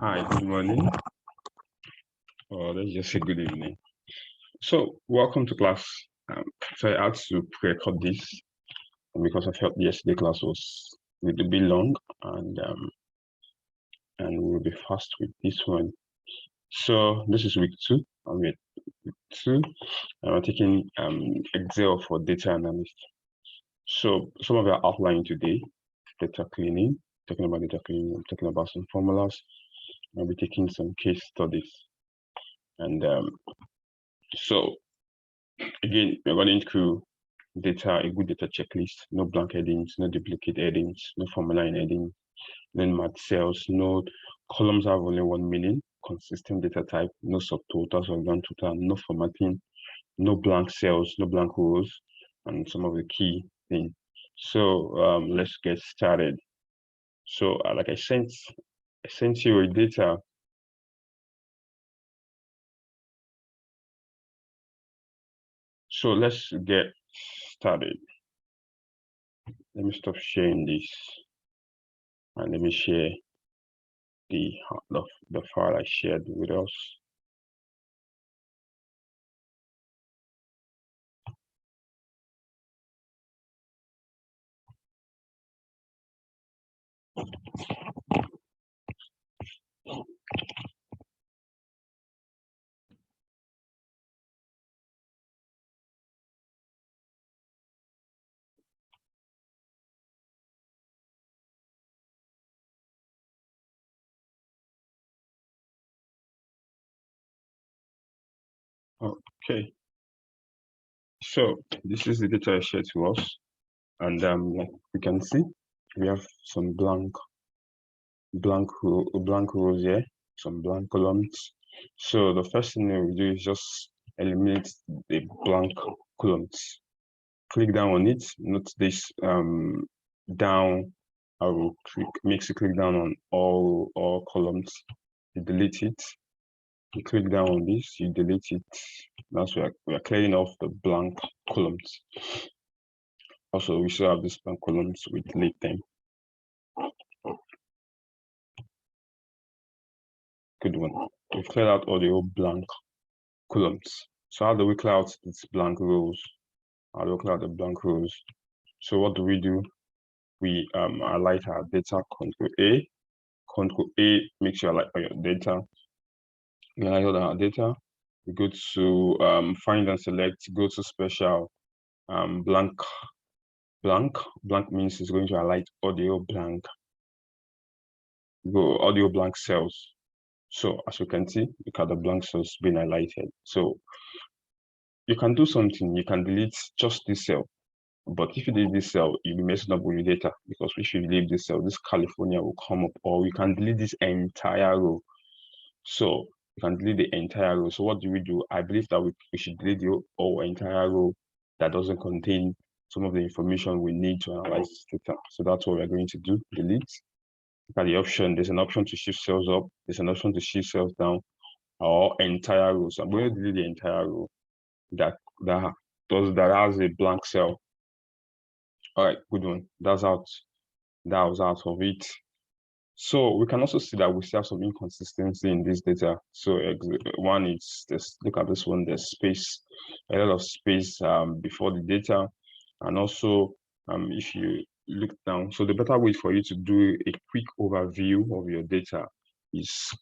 Hi, good morning. Or let's just say good evening. So, welcome to class. So I had to pre-record this because I felt yesterday class was a little bit long, and we'll be fast with this one. So this is week 2. I'm week 2, and we're taking Excel for data analyst. So some of our outline today: data cleaning, talking about data cleaning, I'm talking about some formulas. I'll be taking some case studies, and so again, we're running through data, a good data checklist, no blank headings, no duplicate headings, no formula in heading, then math cells, no columns have only one meaning, consistent data type, no subtotals or grand total, no formatting, no blank cells, no blank rows, and some of the key things. So let's get started. So like I sent you a data. So let's get started. Let me stop sharing this and let me share the file I shared with us. Okay, so this is the data I shared to us, and like we can see, we have some blank rows here, some blank columns. So the first thing we do is just eliminate the blank columns. Click down on it. Note this down arrow makes you click down on all columns. You delete it. You click down on this, you delete it. That's why we are clearing off the blank columns. Also, we still have these blank columns, we delete them. Good one. We've cleared out all the old blank columns. So how do we clear out these blank rows? How do we clear out the blank rows? So what do? We highlight our data, Control A. Control A makes you highlight your data. We highlight our data. We go to find and select, go to special, blank means it's going to highlight audio blank cells. So as you can see, look at the blank cells being highlighted. So you can do something, you can delete just this cell, but if you delete this cell, you'll be messing up with your data, because if you delete this cell, this California will come up, or you can delete this entire row. So you can delete the entire row. So what do? I believe that we should delete the whole entire row that doesn't contain some of the information we need to analyze this data. So that's what we're going to do, delete. Look at the option, there's an option to shift cells up, there's an option to shift cells down, or entire row. So I'm going to delete the entire row that has a blank cell. All right, good one. That was out of it. So we can also see that we still have some inconsistency in this data. So one is this, look at this one, there's space, a lot of space before the data. And also if you look down, so the better way for you to do a quick overview of your data is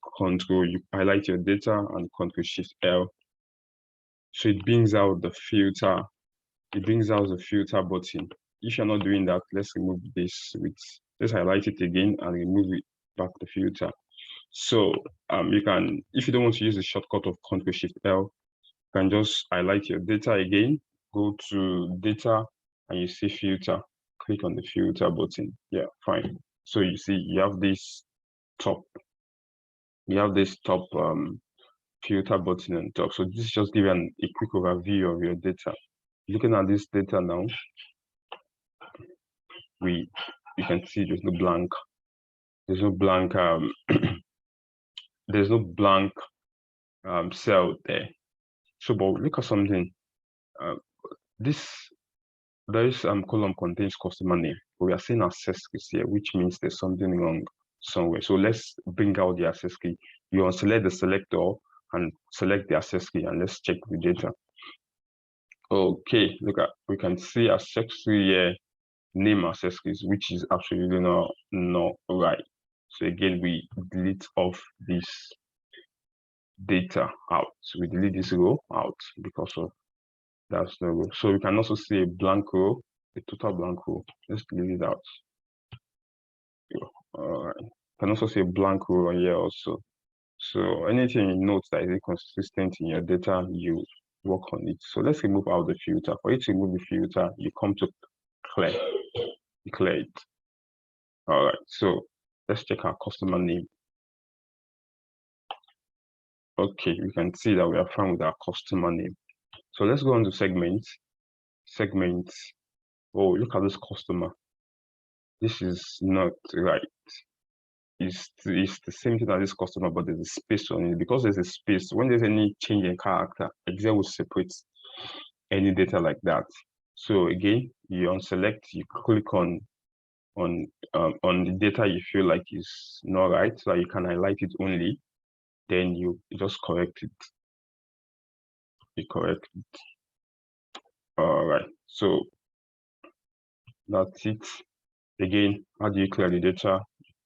you highlight your data and Control Shift L. So it brings out the filter. It brings out the filter button. If you're not doing that, let's remove this let's highlight it again and remove it back the filter. So you can, if you don't want to use the shortcut of Control Shift L, you can just highlight your data again, go to data, and you see filter. Click on the filter button. Yeah, fine. So you see you have this top filter button on top. So this is just giving a quick overview of your data. Looking at this data now, you can see there's no blank there's no blank cell there. So but look at something. This column contains customer name, but we are seeing asterisk here, which means there's something wrong. somewhere. So let's bring out the access key. You unselect the selector and select the access key, and let's check the data. Okay, look at, we can see access key here, name access keys, which is absolutely not right. So again, we delete off this data out. So we delete this row out because of that's no row. So we can also see a blank row, a total blank row. Let's delete it out. All right. You can also see a blank row here also. So anything you note that is inconsistent in your data, you work on it. So let's remove out the filter. For you to remove the filter, you come to clear. You clear it. All right. So let's check our customer name. Okay, we can see that we are fine with our customer name. So let's go on to segments. Segments. Oh, look at this customer. This is not right. It's the same thing as this customer, but there's a space on it. Because there's a space, when there's any change in character, Excel will separate any data like that. So again, you unselect, you click on the data you feel like is not right, so you can highlight it only. Then you just correct it. You correct it. All right. So that's it. Again, how do you clear the data?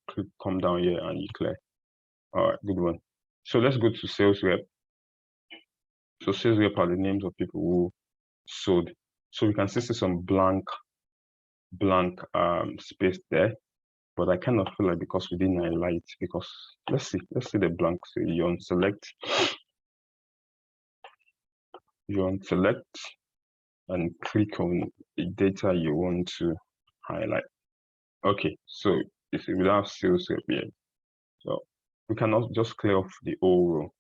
Click, come down here and you clear. All right, good one. So let's go to sales rep. So sales rep are the names of people who sold. So we can see some blank space there, but I kind of feel like because we didn't highlight, because let's see the blank. So you unselect and click on the data you want to highlight. Okay, so if we have sales rep here, so we cannot just clear off the whole row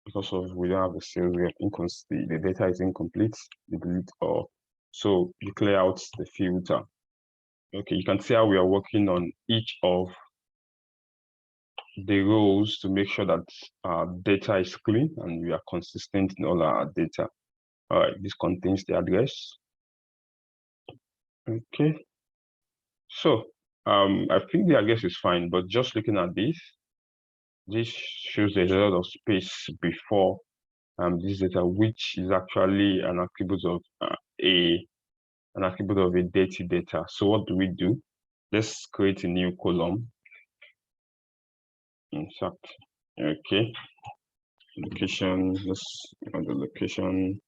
because of we don't have the sales rep. The data is incomplete. You delete all. So you clear out the filter. Okay, you can see how we are working on each of the rows to make sure that our data is clean and we are consistent in all our data. All right, this contains the address. Okay, so I think the address is fine, but just looking at this shows there's a lot of space before this data, which is actually an attribute of a dirty data. So what do? Let's create a new column. Insert. Okay. Location. Let's add the location.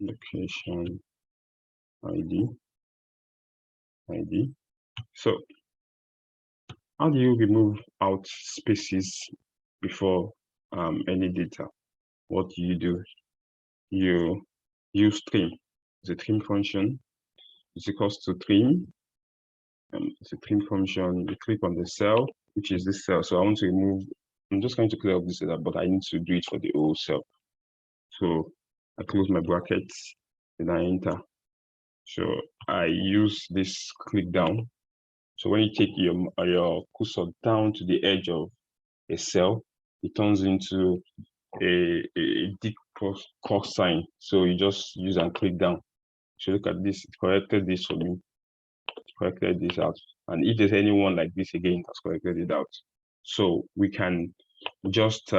Location. ID. So how do you remove out spaces before any data? What do? You use trim. It's a trim function. It's equals to trim. It's a trim function. You click on the cell, which is this cell. So I want to remove. I'm just going to clear up this data, but I need to do it for the whole cell. So I close my brackets, then I enter. So I use this click down. So when you take your cursor down to the edge of a cell, it turns into a deep cross sign. So you just use and click down. So look at this, it corrected this for me. It corrected this out. And if there's anyone like this again, that's corrected it out. So we can just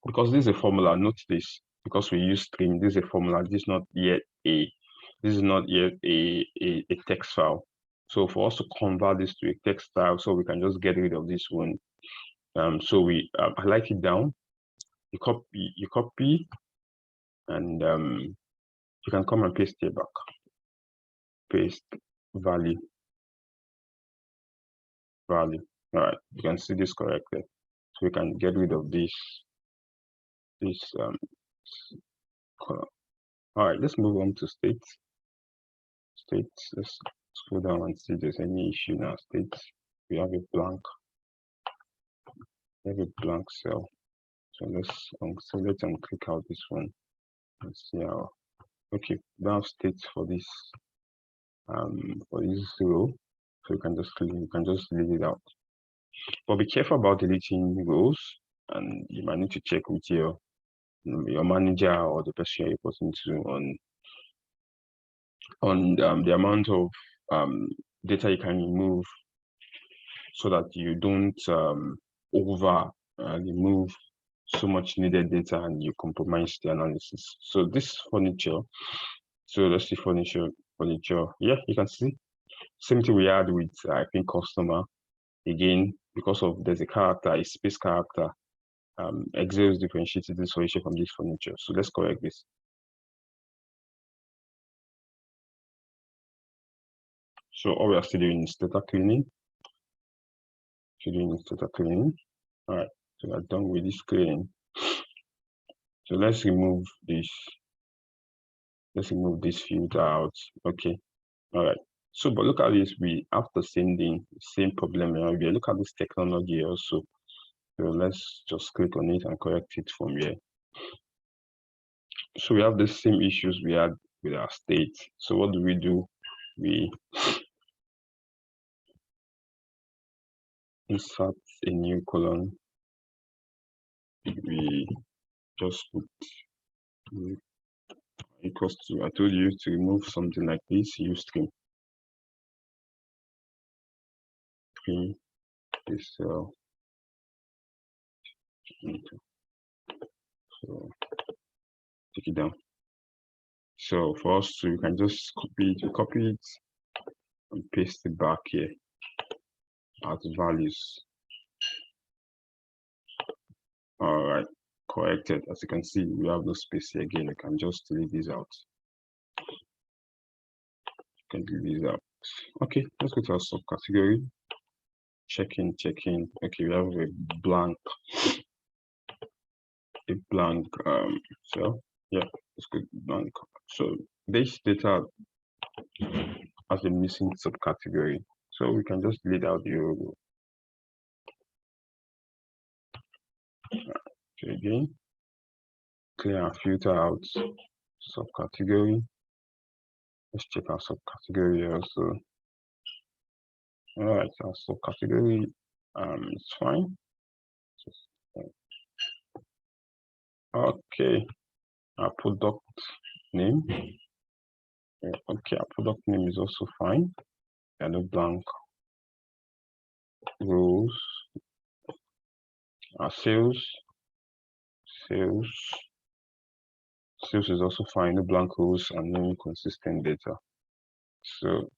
because this is a formula, note this, because we use string, this is a formula, this is not yet a text file. So for us to convert this to a text file, so we can just get rid of this one. So we highlight it down, you copy, and you can come and paste it back. Paste value. All right, you can see this correctly. So we can get rid of this column. All right, let's move on to state. Let's scroll down and see if there's any issue in our state. We have a blank cell. So let's select and click out this one. Let's see how. Okay, we have state for this row. So you can just delete it out. But be careful about deleting rows, and you might need to check with your manager or the person you're reporting to on the amount of data you can remove so that you don't over remove so much needed data and you compromise the analysis. So this furniture, so let's see furniture. Yeah, you can see same thing we had with I think customer. Again, because of there's a character, a space character, Excel differentiated this furniture from this furniture. So let's correct this. So all we are still doing is data cleaning. All right, so we're done with this cleaning. So let's remove this. Let's remove this filter out. Okay. All right. So, but look at this. We have the same problem here. Look at this technology also. So let's just click on it and correct it from here. So we have the same issues we had with our state. So what do? We insert a new column. We just put equals to, I told you to remove something like this, use string. This cell. So take it down. So for us to, you can just copy it and paste it back here as values. All right, corrected. As you can see, we have no space here again. You can just delete this out. You can delete this out. Okay, let's go to our subcategory. Check in. Okay, we have a blank cell. Yeah, let's go blank. So this data has a missing subcategory. So we can just delete out the row. So again, clear and filter out subcategory. Let's check our subcategory also. All right, our subcategory it's fine. Okay, our product name. Yeah, okay, our product name is also fine. And no blank rows. Our sales is also fine. No blank rows and no inconsistent data. So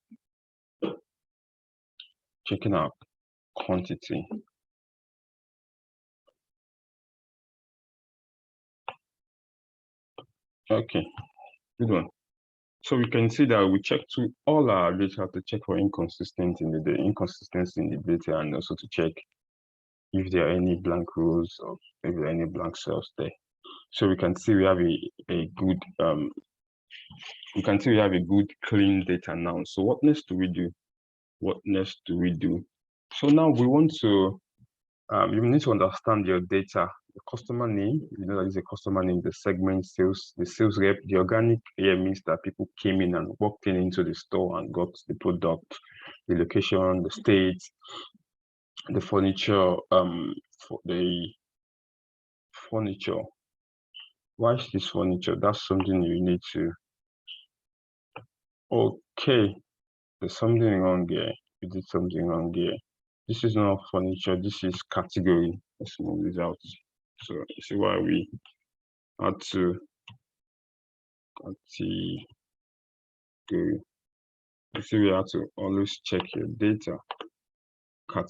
checking out quantity. Okay, good one. So we can see that we check to all our data to check for inconsistency in the data, and also to check if there are any blank rows or if there are any blank cells there. So we can see we have a good clean data now. So what next do we do? So now we want to you need to understand your data, the customer name. You know that is a customer name, the segment sales, the sales rep. The organic here means that people came in and walked into the store and got the product, the location, the state, the furniture, for the furniture. Why is this furniture? That's something you need to. Okay, there's something wrong here. You did something wrong here. This is not furniture, this is category. Let's move this out. So you see why we had to category. You see we have to always check your data.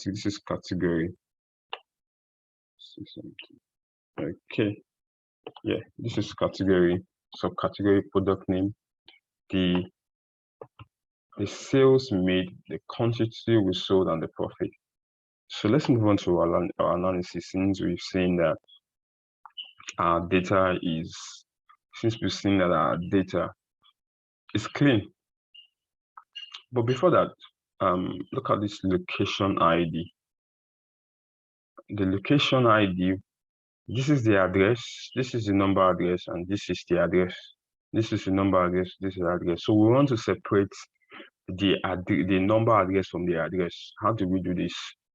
This is category. Okay. Yeah, this is category. So category, product name, the sales made, the quantity we sold, and the profit. So let's move on to our analysis. Since we've seen that our data is clean. But before that, look at this location ID. The location ID, this is the address, this is the number address, and this is the address. This is the number address, this is the address. So we want to separate the number address from the address. How do we do this?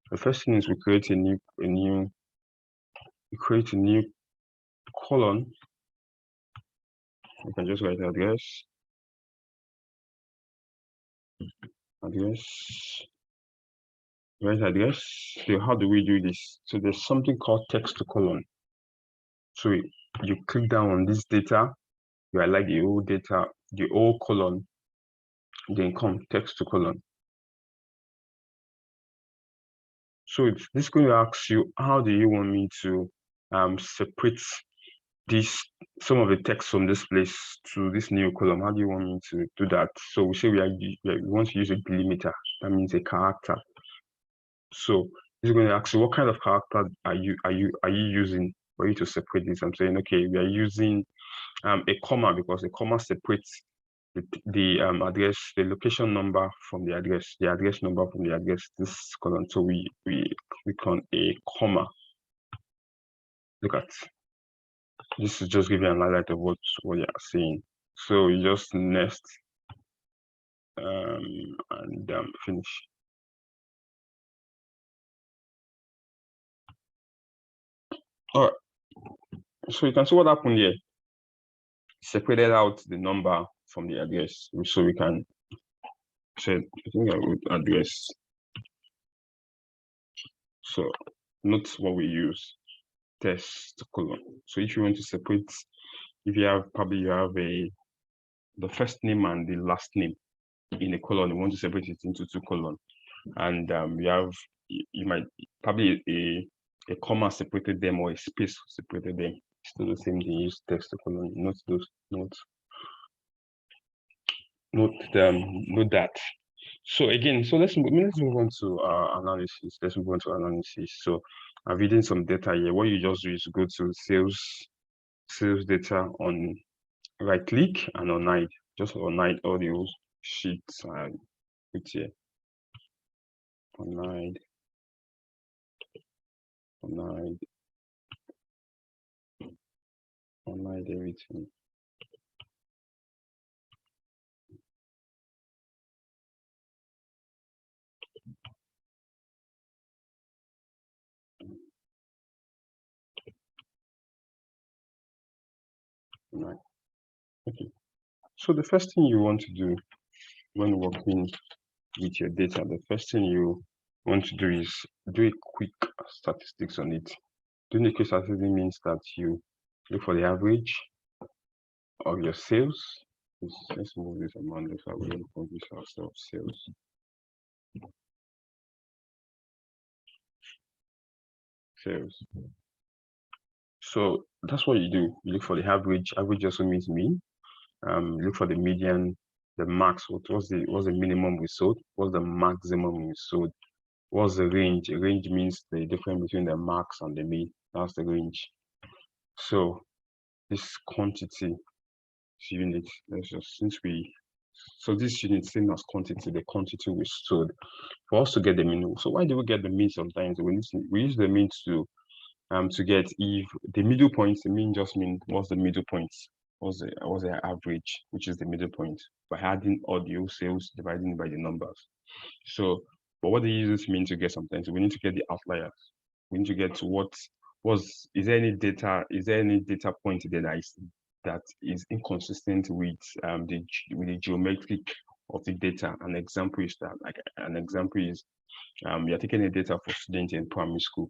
The first thing is we create a new column. We can just write address. address, where's address? So how do we do this? So there's something called text to column. So you click down on this data, you highlight the whole data, the whole column, then come text to column. So this is going to ask you, how do you want me to separate some of the text from this place to this new column? How do you want me to do that? So we say we want to use a delimiter. That means a character. So this is going to ask you, what kind of character are you using for you to separate this? I'm saying, okay, we are using a comma, because the comma separates the address, the location number from the address number from the address, this column. So we click on a comma. Look at this, is just giving an highlight of what you are seeing. So you just next and finish. All right, so you can see what happened here. Separated out the number from the address, so we can say, I think I would address. So note what we use, test column. So if you want to separate, if you have the first name and the last name in a column, you want to separate it into two columns, and you might probably a comma separated them or a space separated them. Still the same thing. Use text to column. Note that. So again, so let's move on to analysis. Let's move on to analysis. So I'm reading some data here. What you just do is go to sales data, on right click and on hide. Just on hide all the sheets and put here. On hide everything. Right. Okay. So the first thing you want to do when working with your data, the first thing you want to do is do a quick statistics on it. Doing a quick statistics means that you look for the average of your sales. Let's move this amount so we don't confuse ourselves. Sales. So that's what you do. You look for the average. Average also means mean. Look for the median, the max. What's the minimum we sold? What's the maximum we sold? What's the range? A range means the difference between the max and the mean. That's the range. So this quantity unit, so this unit same as quantity, the quantity we sold. For us to get the mean, so why do we get the mean sometimes? We use the mean to get if the middle point. The mean just means what's the middle point, what's the average, which is the middle point, by adding all the sales, dividing by the numbers. So, but what they use this mean to get sometimes, we need to get the outliers. We need to get to is there any data point there that is inconsistent with the geometric of the data. An example is you're taking a data for students in primary school.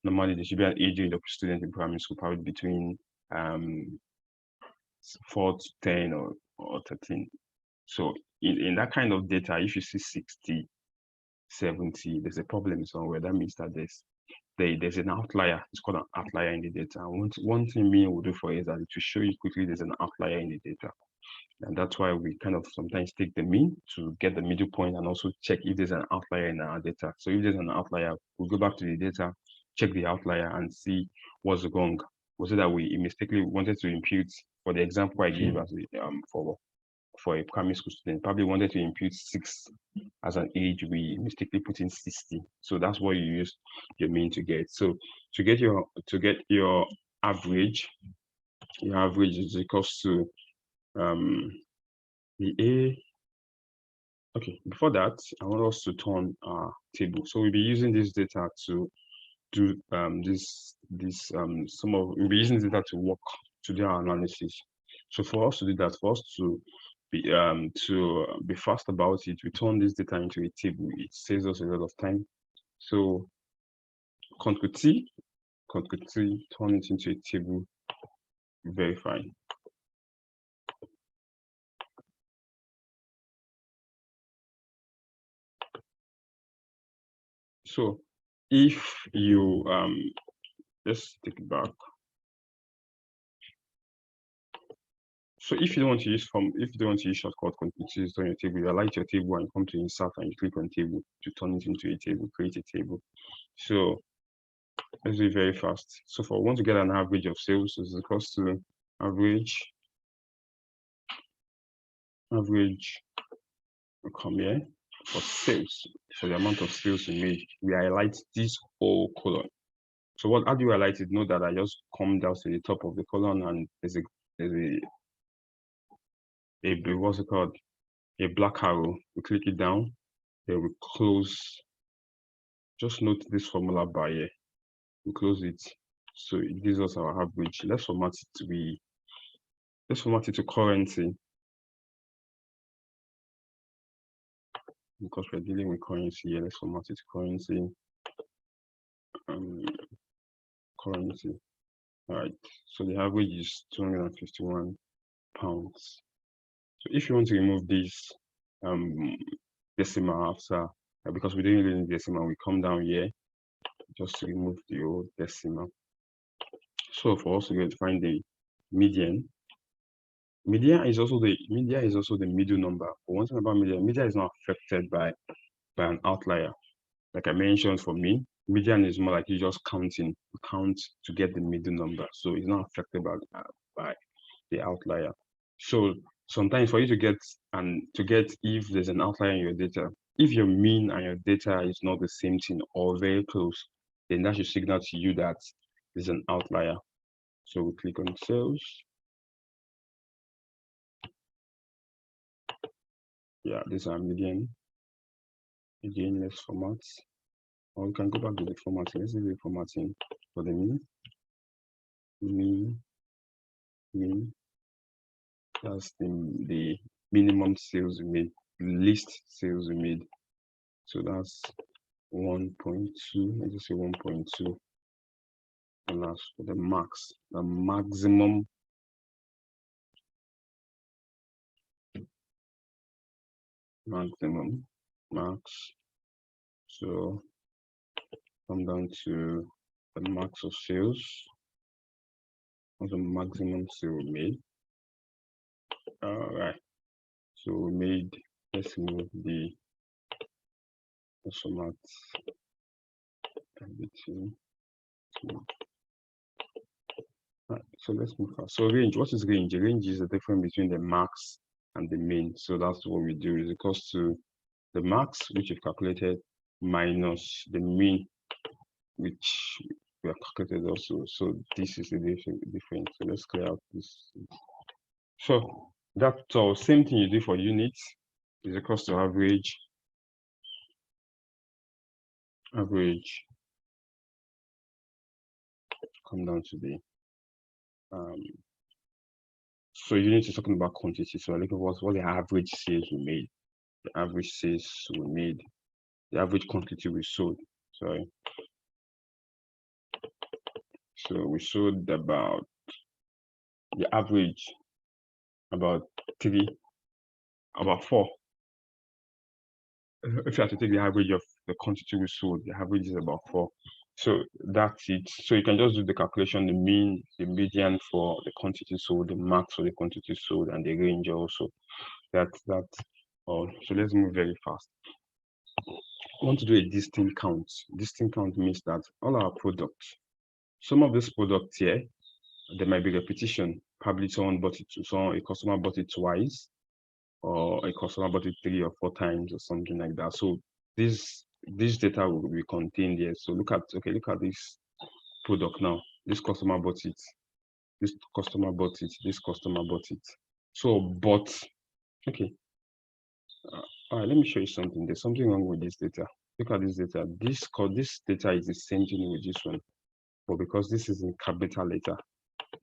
Normally there should be an age range of students in primary school, probably between 4 to 10 or 13. So in that kind of data, if you see 60, 70, there's a problem somewhere. That means that there's an outlier. It's called an outlier in the data. And one thing me will do for you is that to show you quickly there's an outlier in the data. And that's why we kind of sometimes take the mean to get the middle point and also check if there's an outlier in our data. So if there's an outlier, we'll go back to the data, check the outlier and see what's wrong. Was it that we mistakenly wanted to impute, for the example I gave as for a primary school student, probably wanted to impute 6 as an age, we mistakenly put in 60. So that's what you use your mean to get. So to get your average, is equals to the A. Okay, before that, I want us to turn our table. So we'll be using this data to do we'll be using this data to do our analysis. So for us to do that, for us to be fast about it, we turn this data into a table. It saves us a lot of time. So control T, turn it into a table, verify. So if you let's take it back. So if you don't want to use shortcut continuous on your table, you highlight your table and come to insert and you click on table to turn it into a table, create a table. So let's do it very fast. So for want to get an average of sales, is equals to average. Will come here for sales, for the amount of sales we made. We highlight this whole column. So how do you highlight it? Note that I just come down to the top of the column and there's what's it called? A black arrow. We click it down, then we close. Just note this formula bar here. We close it, so it gives us our average. Let's format it to currency, because we're dealing with currency here. Let's format it to currency. Currency. All right. So the average is £251. So if you want to remove this decimal after, because we didn't really need decimal, we come down here just to remove the old decimal. So for us to find the median. Median is also the middle number. But one thing about median is not affected by an outlier. Like I mentioned, for me, median is more like you just count to get the middle number. So it's not affected by the outlier. So sometimes for you to get if there's an outlier in your data, if your mean and your data is not the same thing or very close, then that should signal to you that there's an outlier. So we click on sales. Yeah, this is our median. Again, let's format. Or we can go back to the formatting. Let's do the formatting for the mean. That's the minimum sales we made, least sales we made. So that's 1.2. Let's just say 1.2. And that's for the max, the maximum. Max. So come down to the max of sales. What's the maximum sale we made? All right. So we made, let's move the format everything. Right, so let's move fast. So range, what is range? Range is the difference between the max and the mean. So that's what we do. Is equals to the max, which we've calculated, minus the mean, which we have calculated also. So this is the difference. So let's clear out this. So that's all. Same thing you do for units. Is equals to average. Come down to the so unit is talking about quantity. So look at what the average sales we made. The average sales we made. The average quantity we sold. Sorry. So we sold about the average about 4. If you have to take the average of the quantity we sold, the average is about 4. So that's it. So you can just do the calculation, the mean, the median for the quantity sold, the max for the quantity sold, and the range also. That's all. So let's move very fast. I want to do a distinct count. Distinct count means that all our products, some of these products here, there might be repetition. Probably a customer bought it twice, or a customer bought it 3 or 4 times or something like that. So this data will be contained here. So look at this product now. This customer bought it. This customer bought it. This customer bought it. So, okay. All right, let me show you something. There's something wrong with this data. Look at this data. This data is the same thing with this one, but because this is in capital letter,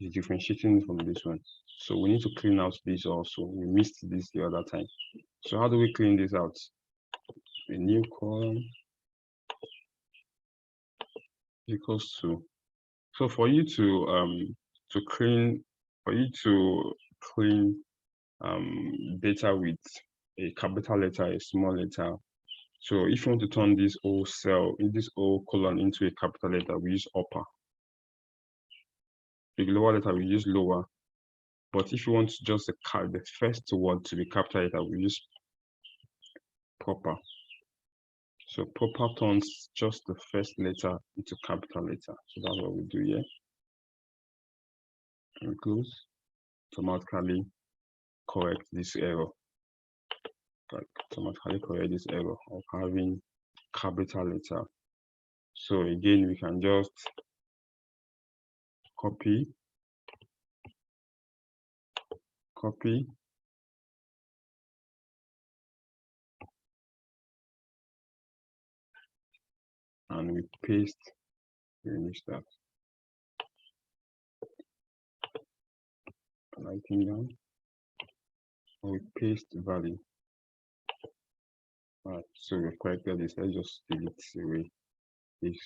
is differentiating from this one. So we need to clean out this also. We missed this the other time. So how do we clean this out? A new column equals to. So for you to clean data with a capital letter, a small letter. So if you want to turn this whole cell, in this whole column into a capital letter, we use upper. The lower letter, we use lower. But if you want just the first word to be capital letter, we use proper. So proper turns just the first letter into capital letter. So that's what we do here. And close. Automatically correct this error. Automatically correct this error of having capital letter. So again, we can just copy, and we paste, finish that. Writing down, and we paste value. Alright, so we've corrected this. Let's just delete away this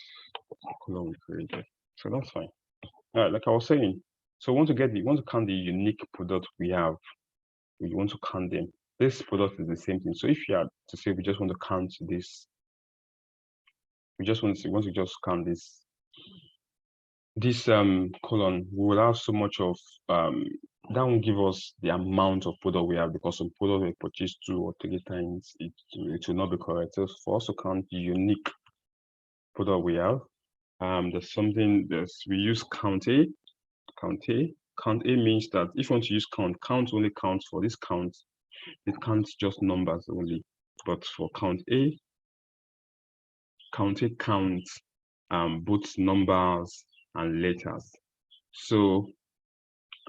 column we created. So that's fine. Alright, like I was saying, so we want to count the unique product we have. We want to count them. This product is the same thing. So if you had to say we just want to count this, we just want to just count this column, we will have so much of that won't give us the amount of product we have, because some product we purchase 2 or 3 times, it will not be correct. So for us to count the unique product we have, we use count A. Count A means that if you want to use count only counts for this count. It counts just numbers only. But for count A counts both numbers and letters. So,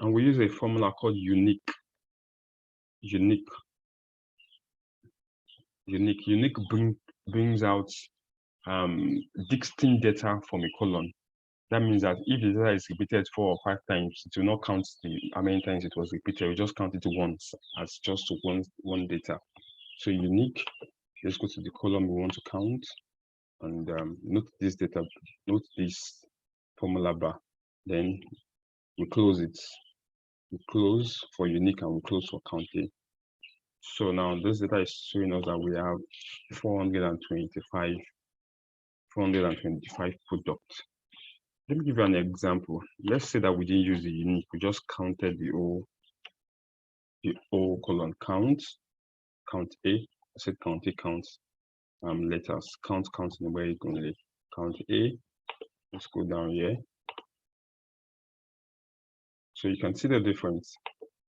and we use a formula called unique. Unique brings out distinct data from a column. That means that if the data is repeated 4 or 5 times, it will not count how many times it was repeated. We just count it once as just one data. So unique. Let's go to the column we want to count, and note this formula bar. Then we close it. We close for unique and we close for count A. So now this data is showing us that we have 425 products. Let me give you an example. Let's say that we didn't use the unique, we just counted the whole column. Count A. I said count A counts letters. Count numeric only. Count A. Let's go down here. So you can see the difference.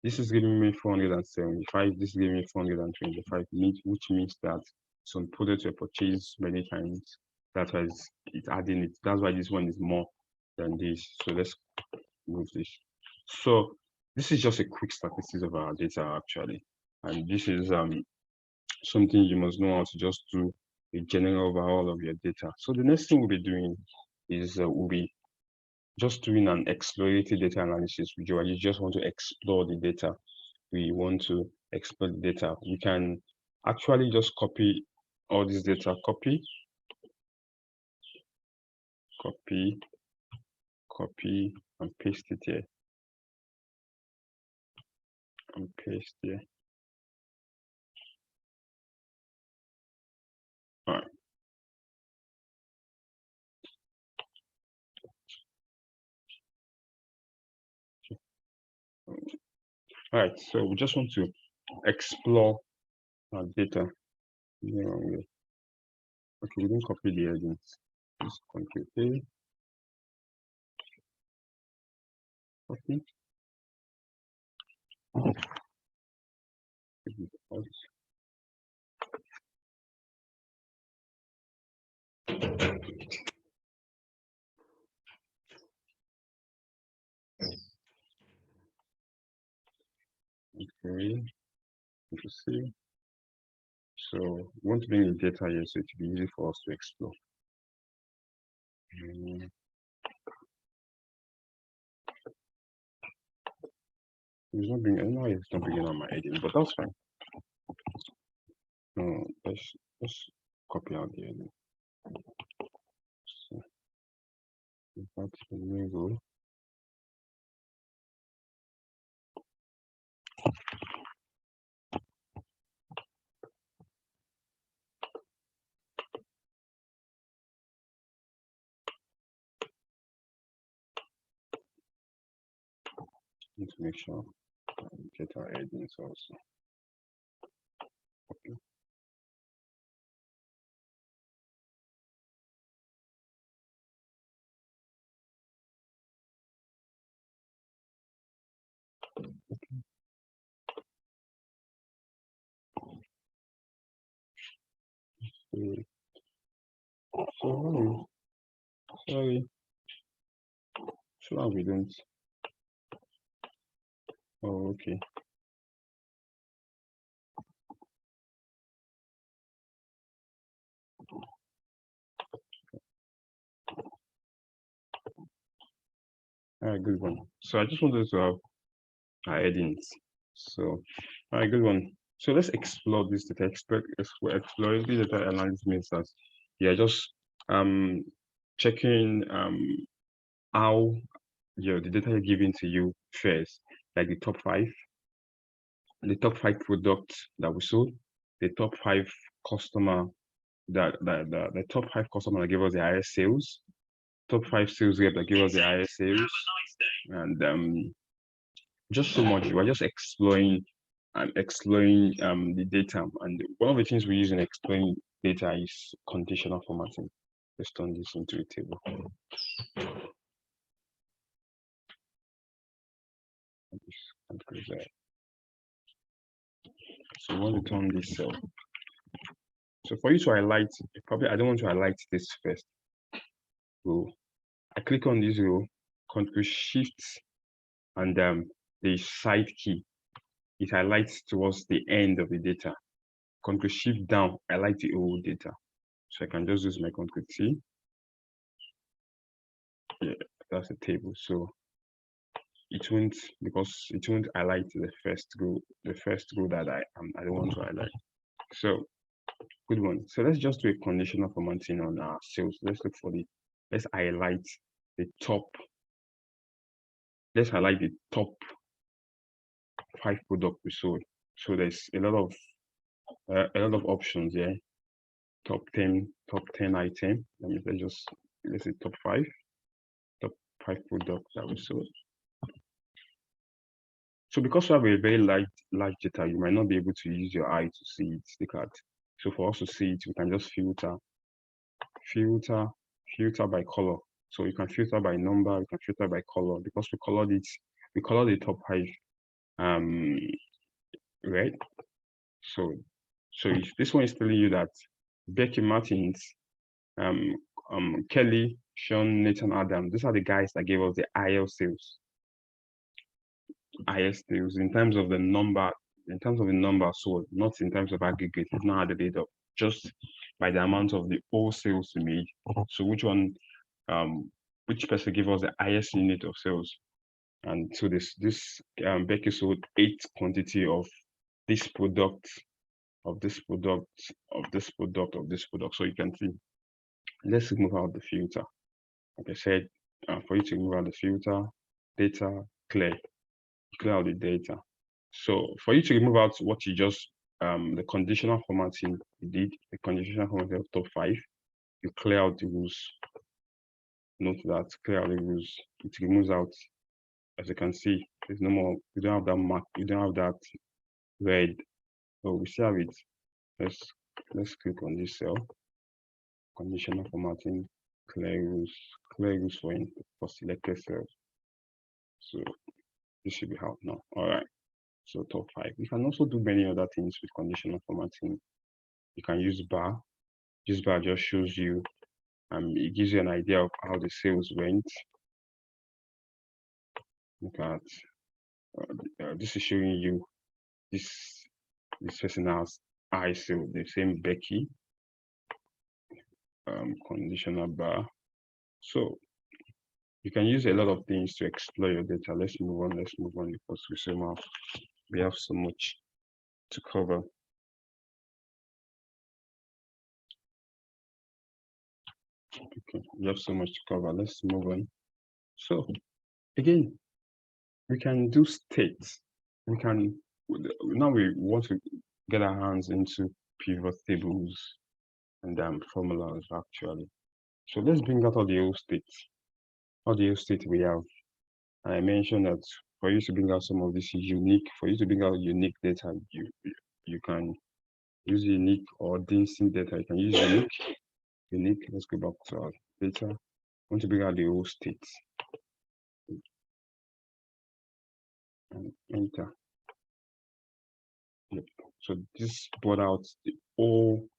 This is giving me 475. This is giving me 425, which means that some products were purchased many times. That's why it's adding it. That's why this one is more than this. So let's move this. So this is just a quick statistics of our data actually, and this is something you must know how to just do a general overhaul of your data. So the next thing we'll be doing is we'll be just doing an exploratory data analysis. You just want to explore the data. We want to explore the data. We can actually just copy all this data, copy, and paste it here. And paste here. All right. All right, so we just want to explore our data. Okay, we didn't copy the headings. Just Ctrl A. Copy. Okay, you see. So we want to bring the data here so it will be easy for us to explore. It's not bringing. I don't know why it's not bringing on my heading, but that's fine. No, let's copy out the heading. So that's the main goal. Need to make sure we get our headings also. Okay. So sorry, so we don't. Oh, okay. All right, good one. So I just wanted to have our headings. So, all right, good one. So let's explore this data. Exploring the data analysis means that just checking how the data you're giving to you fares, like the top five products that we sold, the top five customer the top five customer that gave us the highest sales, top five sales rep that gave us the highest sales, and just so much. We're just exploring the data. And one of the things we use in exploring data is conditional formatting. Let's turn this into a table. So we want to turn this cell. So for you to highlight, probably I don't want to highlight this first. So I click on this row, Control Shift, and the side key. It highlights towards the end of the data. Control Shift down, highlight the whole data. So I can just use my Control T. Yeah, that's a table. So it won't, because it won't highlight the first row that I don't want to highlight. So good one. So let's just do a conditional formatting on our sales. Let's highlight the top. Let's highlight the top 5 products we sold. So there's a lot of options here. Top 10 item. Let's say top 5 products that we sold. So because we have a very large data, you might not be able to use your eye to see it, the card. So for us to see it, we can just filter by color. So you can filter by number, you can filter by color, because we colored the top 5 red. So if this one is telling you that Becky Martins, Kelly, Sean, Nathan, Adam, these are the guys that gave us the highest sales in terms of the number sold, not in terms of aggregate. It's not added up, just by the amount of the whole sales we made. So which person gave us the highest unit of sales? And so this Becky sold 8 quantity of this product, of this product, of this product, of this product. So you can see. Let's remove out the filter. Like I said, for you to remove out the filter, data, clear out the data. So for you to remove out what you just the conditional formatting you did, the conditional formatting of top 5, you clear out the rules. Note that clear out the rules. It removes out, as you can see, there's no more. You don't have that mark. You don't have that red. So we still have it. Let's click on this cell. Conditional formatting, clear rules for selected cells. So this should be out now. All right. So top 5. You can also do many other things with conditional formatting. You can use bar. This bar just shows you, it gives you an idea of how the sales went. Look at this is showing you this person has high sale, the same Becky. Conditional bar. So You can use a lot of things to explore your data. Let's move on because we have so much to cover. Okay, we have so much to cover. Let's move on. So again, we can do states. Now we want to get our hands into pivot tables and formulas actually. So let's bring out all the old states. All the old states we have. I mentioned that for you to bring out some of this unique data, you can use unique or density data. You can use unique. Let's go back to our data. I want to bring out the whole states and enter. Yep. So this brought out the all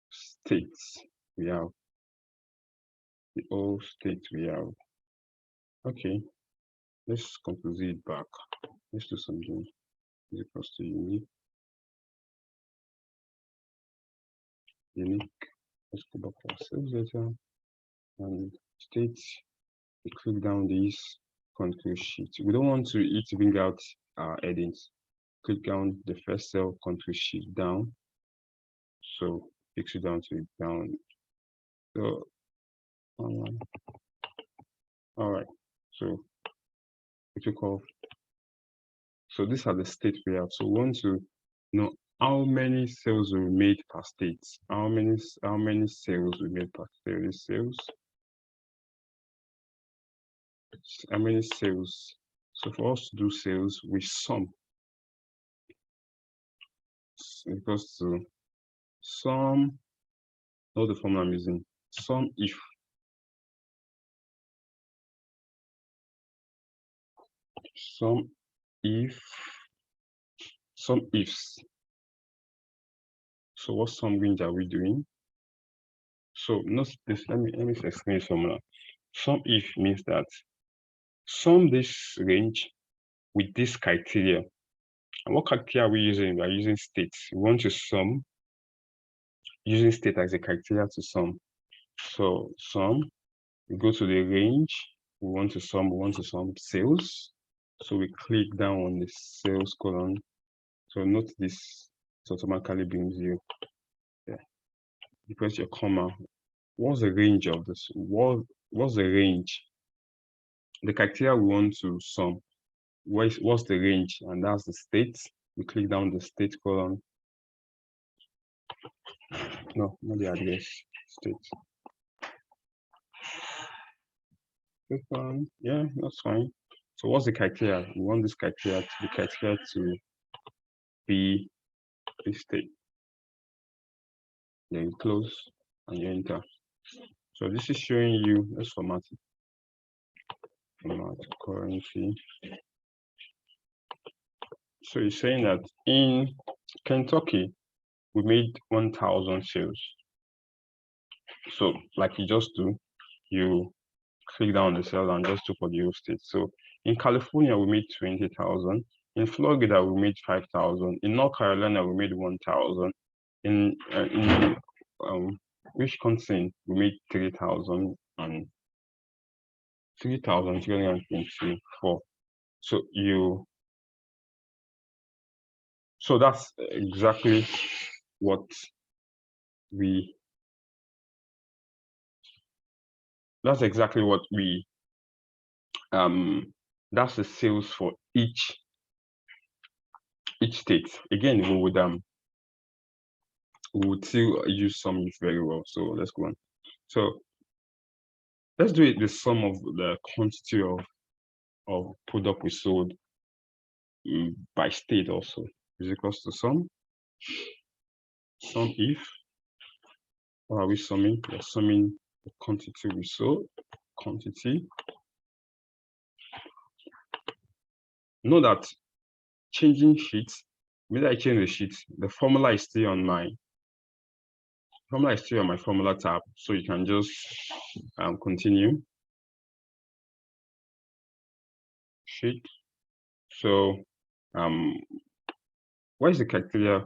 states we have. The all states we have. Okay, let's compose it back. Let's do something is equals to unique. Let's go back to our sales data and states. We click down this control shift. We don't want to bring out our headings. Click down the first cell, control shift down. So fix it down to it down. So all right. So we took off. So these are the states we have. So we want to know how many sales we made per state. How many sales we made per sales. How many sales? So for us to do sales, we sum. Equals to sum. Not the formula I'm using. Sum if. Sum ifs. So what sum range are we doing? So not this. Let me explain formula. Sum if means that sum this range with this criteria. And what criteria are we using? We are using states. We want to sum using state as a criteria to sum. So sum, we go to the range. We want to sum sales. So we click down on the sales column. So note this, it automatically brings you there. You press your comma. What's the range of this? What's the range? The criteria we want to sum. What's the range? And that's the state. We click down the state column. No, not the address. State. This one, yeah, that's fine. So what's the criteria? We want this criteria to be this state. Then you close and you enter. So this is showing you, let's format it. Format currency. So it's saying that in Kentucky, we made 1,000 sales. So like you just do, you click down the cell and just look for the whole state. So in California, we made 20,000. In Florida, we made 5,000. In North Carolina, we made 1,000. In Wisconsin, we made 3,000 and 3,324. So that's exactly what we. That's exactly what we. That's the sales for each state. Again, we would still use sum if very well. So let's go on. So let's do it the sum of the quantity of product we sold by state also is equals to sum if. What are we summing? We're summing the quantity we sold. Quantity. Know that changing sheets, when I change the sheet, the formula is still on my formula tab. So you can just continue. Sheet. So what is the criteria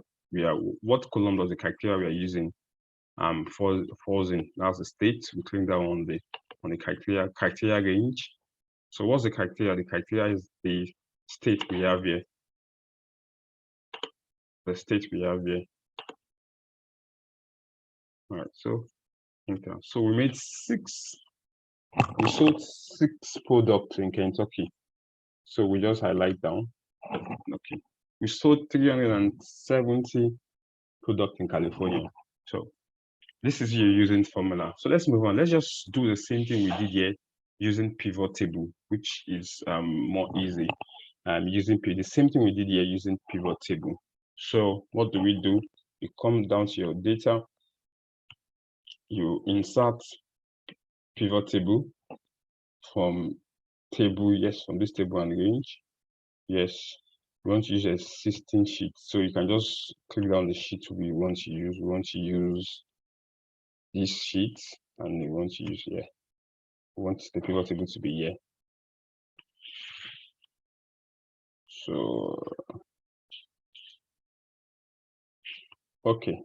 what column does the criteria we are using falls in? That's the state. We click down on the on the criteria range. So what's the criteria? The criteria is the state we have here. The state we have here. All right, so enter. So we sold 6 products in Kentucky. So we just highlight down. Okay. We sold 370 products in California. So this is you using formula. So let's move on. Let's just do the same thing we did here using pivot table, which is more easy. Using the same thing we did here using pivot table. So what do? You come down to your data, you insert pivot table from table, yes, from this table and range. Yes, we want to use a 16 sheet. So you can just click down the sheet we want to use. We want to use this sheet and we want to use here. We want the pivot table to be here. So okay.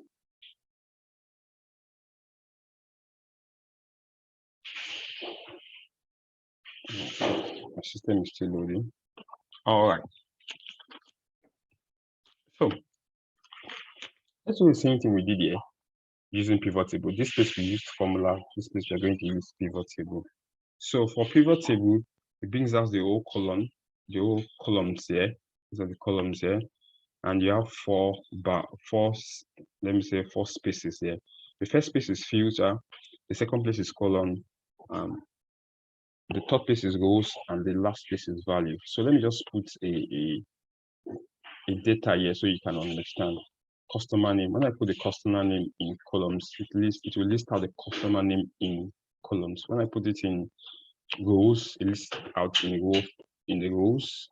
My system is still loading. All right. So let's do the same thing we did here using pivot table. This place we used formula. This place we are going to use pivot table. So for pivot table, it brings us the whole column, the whole columns here. These are the columns here, and you have four spaces here. The first space is filter. The second place is column. The third place is rows, and the last place is value. So let me just put a data here so you can understand. Customer name. When I put the customer name in columns, it will list out the customer name in columns. When I put it in rows, it lists out in the rows.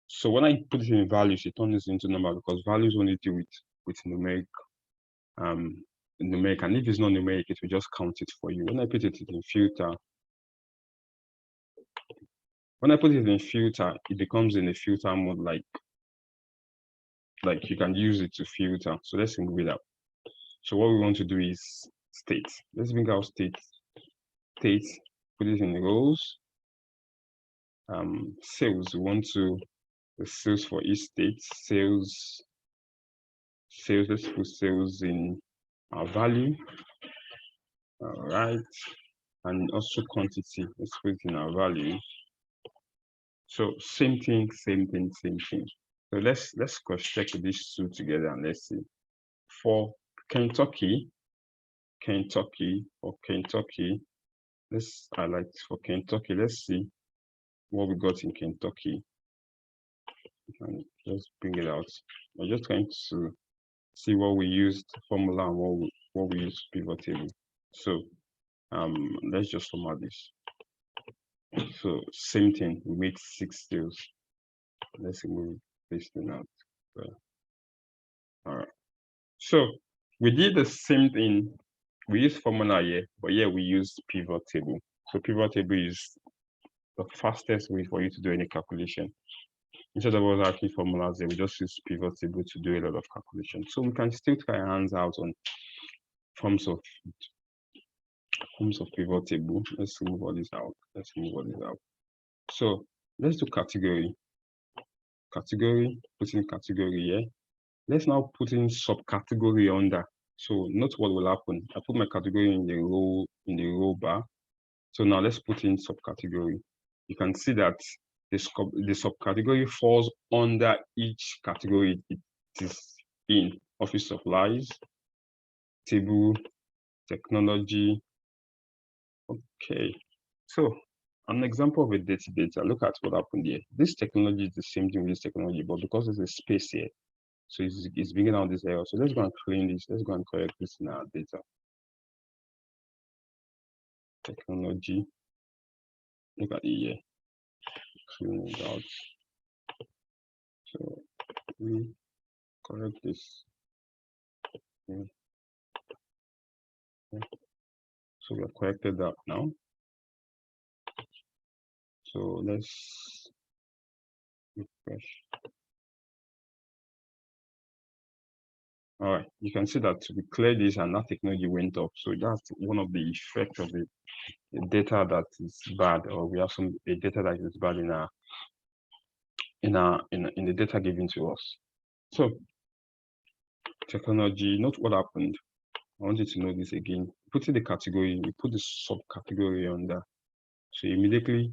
So when I put it in values, it turns into number because values only deal with numeric. Numeric, and if it's not numeric, it will just count it for you. When I put it in filter, it becomes in a filter mode, like you can use it to filter. So let's move it up. So what we want to do is state. Let's bring out state. State, put it in rows. Sales, we want to the sales for each state. Sales, let's put sales in our value. All right. And also quantity, let's put it in our value. So same thing. So let's cross check these two together and let's see. For Kentucky, let's highlight for Kentucky. Let's see what we got in Kentucky. And just bring it out. I'm just trying to see what we used formula and what we used pivot table. So let's just format this. So same thing, we made 6 sales. Let's move this thing out. All right. So we did the same thing. We use formula here, but here we use pivot table. So pivot table is the fastest way for you to do any calculation. Instead of us asking formulas, we just use pivot table to do a lot of calculations. So we can still try our hands out on forms of pivot table. Let's move all this out. So let's do category. Put in category here. Let's now put in subcategory under. So note what will happen. I put my category in the row bar. So now let's put in subcategory. You can see that the subcategory falls under each category it is in. Office supplies, table, technology. Okay. So an example of a dirty data. Look at what happened here. This technology is the same thing with this technology, but because there's a space here, so it's bringing out this error. So let's go and clean this. Let's go and correct this in our data. Technology. Look at it here. Clean it out. So we correct this. Okay. So we have corrected that now. So let's refresh. All right, you can see that we clear this and that technology went up. So that's one of the effects of the data that is bad, or we have some a data that is bad in the data given to us. So technology, not what happened. I want you to know this again. Put in the category, we put the subcategory under. So immediately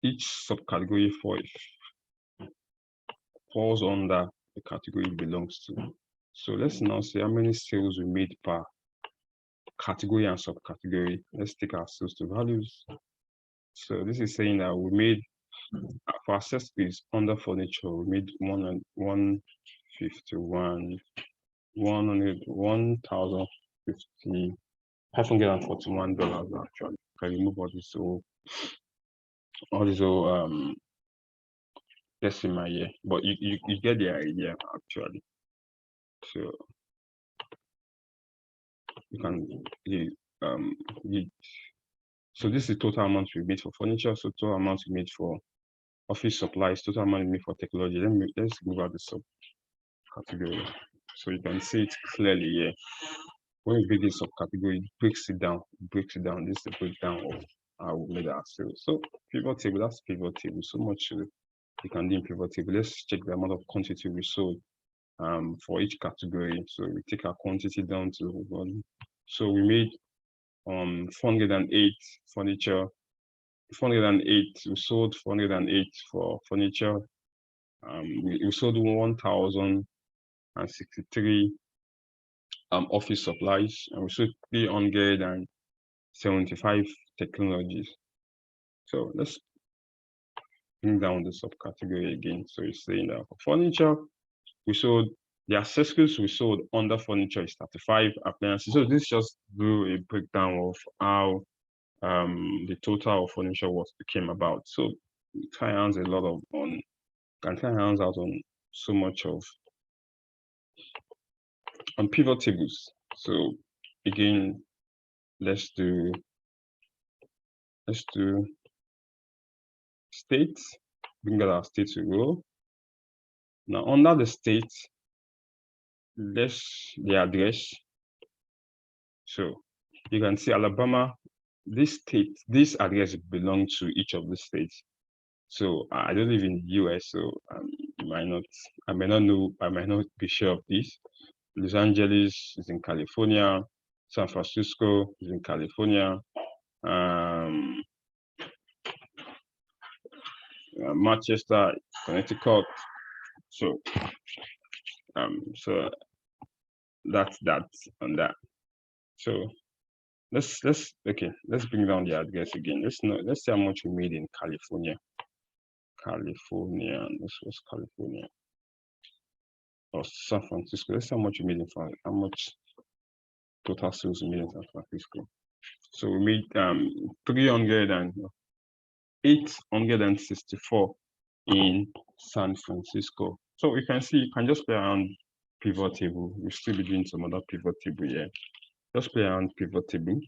each subcategory falls under the category it belongs to. So let's now see how many sales we made per category and subcategory. Let's take our sales to values. So this is saying that we made for accessories under furniture, we made 151, 100, 1,050, $541 actually. Can remove all this decimal here, but you get the idea actually. So you can so this is the total amount we made for furniture. So total amount we made for office supplies, total amount we made for technology. Let's move out the subcategory. So you can see it clearly here. When we break this subcategory, it breaks it down. This is the breakdown of how we made our sales. So pivot table, that's pivot table. So much you can do in pivot table. Let's check the amount of quantity we sold for each category. So we take our quantity down to 1. So we made 408 furniture, 408. We sold 408 for furniture. We sold 1,063 office supplies, and we sold 375 technologies. So let's bring down the subcategory again. So it's saying that for furniture, we sold the accessories we sold under furniture is 35 appliances. So this just do a breakdown of how the total of furniture came about. So it hands a lot of hands out on so much of on pivot tables. So again, let's do state, bring out our state to row. Now under the state, the address. So you can see Alabama, this address belongs to each of the states. So I don't live in the US, so I might not be sure of this. Los Angeles is in California, San Francisco is in California, Manchester, Connecticut. So so that's that on that. So let's bring down the address again. Let's see how much we made in California. This was California. Or San Francisco. Let's see how much we made in how much total sales we made in San Francisco. So we made 864 in San Francisco. So you can see, you can just play around pivot table. We'll still be doing some other pivot table here. Just play around pivot table.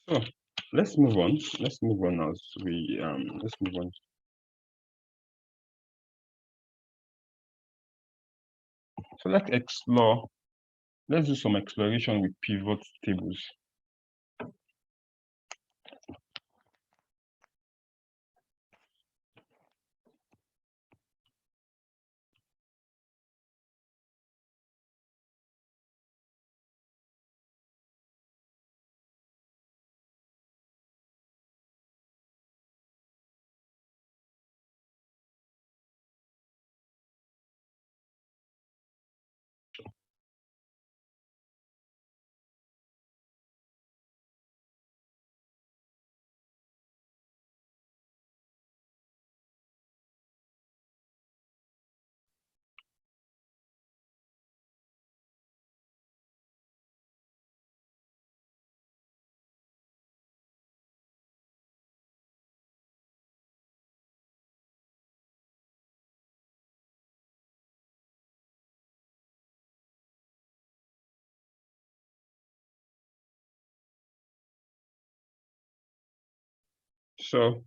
So let's move on. Let's move on as we let's move on. So let's explore. Let's do some exploration with pivot tables. So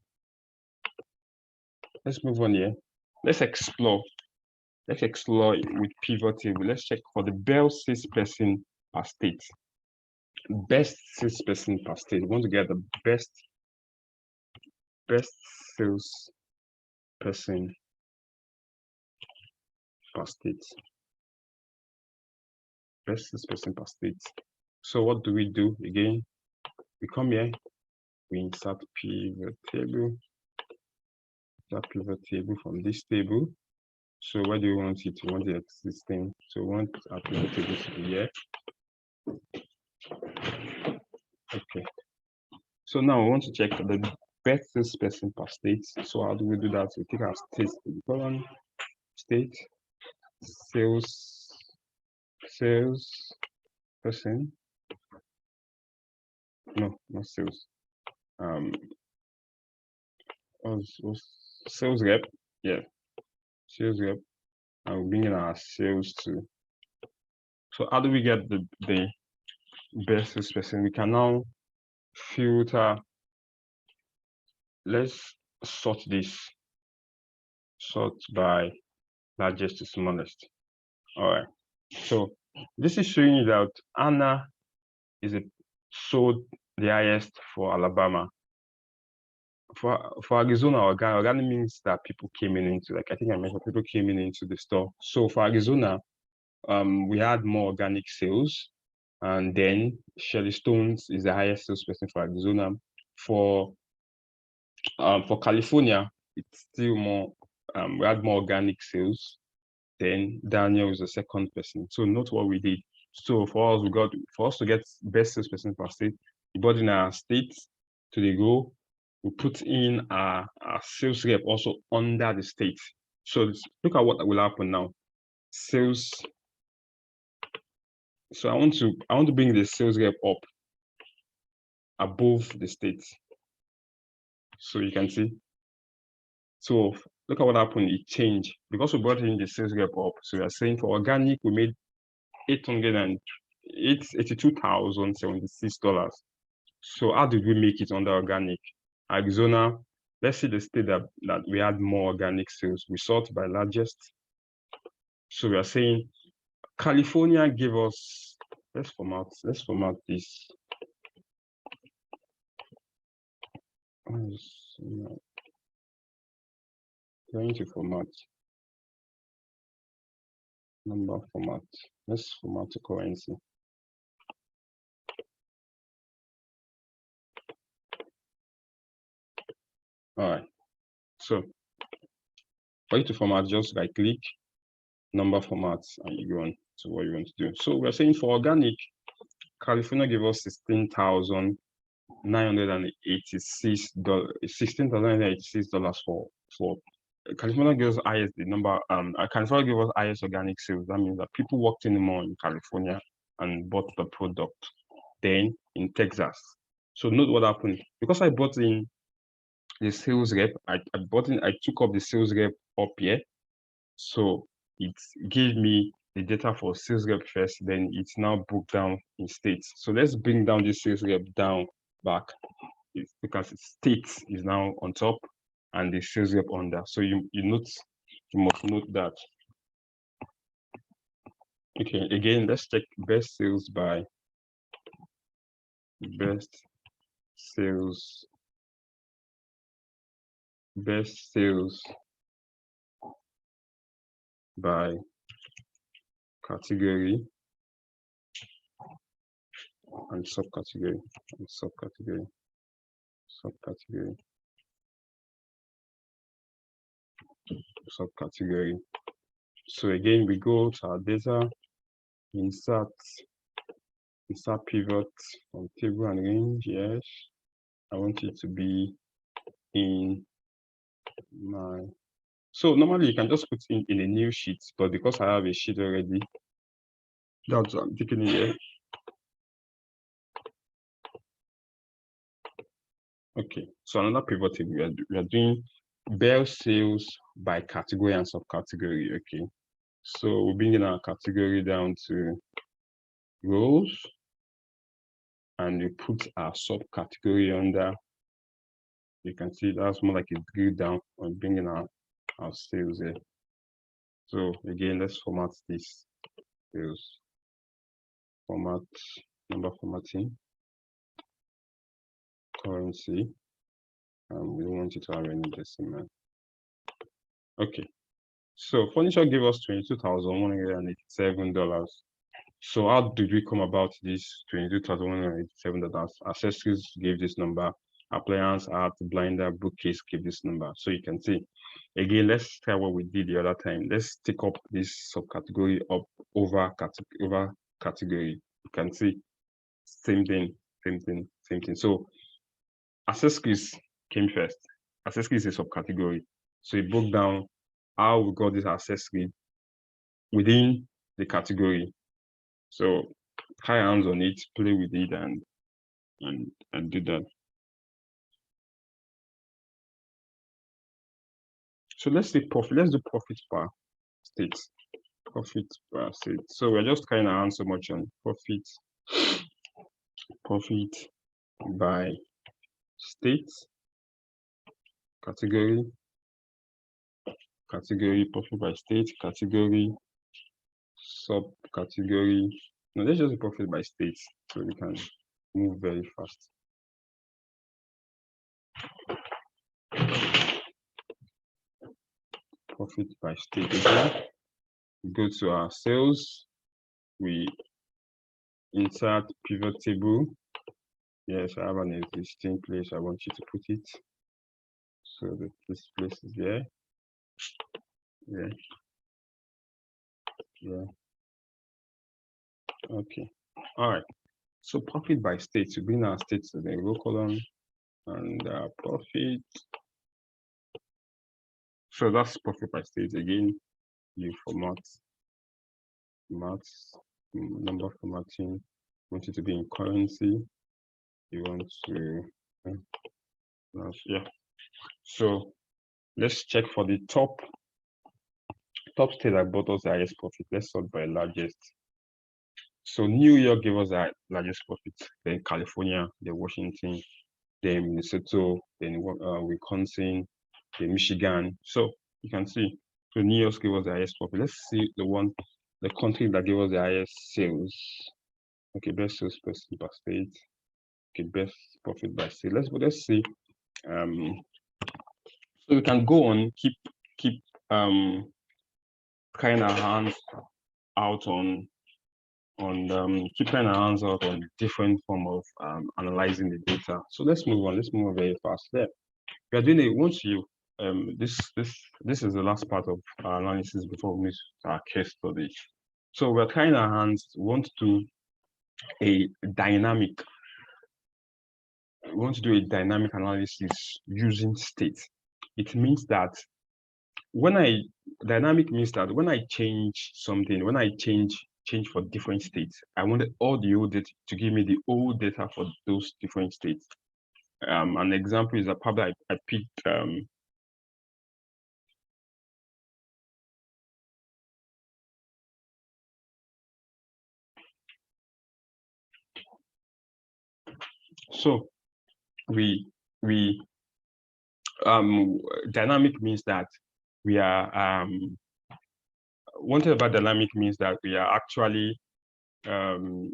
let's move on here. Let's explore with pivot table. Let's check for the best salesperson per state. Best salesperson per state. We want to get the best salesperson per state. Best salesperson per state. So what do we do again? We come here, we insert pivot table. That pivot table from this table. So where do you want it? We want the existing. So we want our pivot table to be here. Okay. So now we want to check the best salesperson per state. So how do we do that? We take our state column, state, sales person. No, not sales. Sales rep. Yeah, sales rep. And we bring in our sales too. So how do we get the best salesperson? We can now filter. Let's sort this. Sort by largest to smallest. All right. So this is showing you that Anna is sold the highest for Alabama. For Arizona, organic means that people came into, like I think I mentioned, people came into the store. So for Arizona, we had more organic sales, and then Shelly Stones is the highest salesperson for Arizona. For California, it's still more. We had more organic sales. Then Daniel is the second person. So note what we did. So for us to get best salesperson per state, we brought in our state to the goal. We put in our sales rep also under the state. So look at what will happen now. Sales. So I want to bring the sales rep up above the state. So you can see. So look at what happened. It changed because we brought in the sales rep up. So we are saying for organic, we made $82,076. So how did we make it under organic? Arizona, let's see the state that we had more organic sales. We sort by largest. So we are saying California gave us, let's format this. Going to format. Number format. Let's format the currency. All right. So for you to format, just right click, number formats, and you go on to what you want to do. So we're saying for organic, California gave us $16,986 for California gives us highest the number. California gave us highest organic sales. That means that people walked in more in California and bought the product. Then in Texas. So note what happened. Because I bought in the sales rep, I took up the sales rep up here. So it gave me the data for sales rep first, then it's now broke down in states. So let's bring down this sales rep down back because states is now on top and the sales rep under. So you must note that. Okay, again, let's check best sales by best sales by category and subcategory. So again, we go to our data, insert pivot from table and range. Yes, I want it to be in my. So normally you can just put in a new sheet, but because I have a sheet already, that's what I'm taking it here. Okay, so another pivot table, we are doing best sales by category and subcategory. Okay, so we're bringing our category down to rows, and we put our subcategory under You can see that's more like a drill down on bringing our sales here. So again, let's format this sales. Format, number formatting, currency. We don't want it to have any decimal. Okay. So furniture gave us $22,187. So how did we come about this $22,187? Accessories gave this number. Appliance, art, blinder, bookcase gave this number. So you can see, again, let's try what we did the other time. Let's take up this subcategory up over category. You can see same thing. So accessories came first. Accessories is a subcategory. So it broke down how we got this accessory within the category. So try hands on it, play with it, and do that. So let's say profit. Let's do profit per state. Profit per state. So we're just kind of answer much on profit. Profit by state. Category. Profit by state. Category. Subcategory. No, let's just do profit by state so we can move very fast. Profit by state again. We go to our sales. We insert pivot table. Yes, I have an existing place. I want you to put it. So that this place is there. Yeah. Okay. All right. So profit by state. We bring our states to the row column and profit. So that's profit by state again. You format number formatting. You want it to be in currency. You want to yeah. So let's check for the top state that brought us the highest profit. Let's sort by largest. So New York gave us the largest profit, then California, then Washington, then Minnesota, then Wisconsin, then Michigan. So you can see, so New York gave us the highest profit. Let's see the country that gave us the highest sales. Okay, best sales person per state. Okay, best profit by state. Let's see. So we can go on, keep kind of hands out on keep kind of hands out on different form of analyzing the data. So let's move on. Let's move very fast there. We are doing it once you this is the last part of our analysis before we move to our case study. So we're trying our hands. We want to do a dynamic analysis using state. It means that dynamic means that when I change something, when I change for different states, I wanted all the old data to give me the old data for those different states. An example is that probably I picked so dynamic means that we are one thing about dynamic means that we are actually when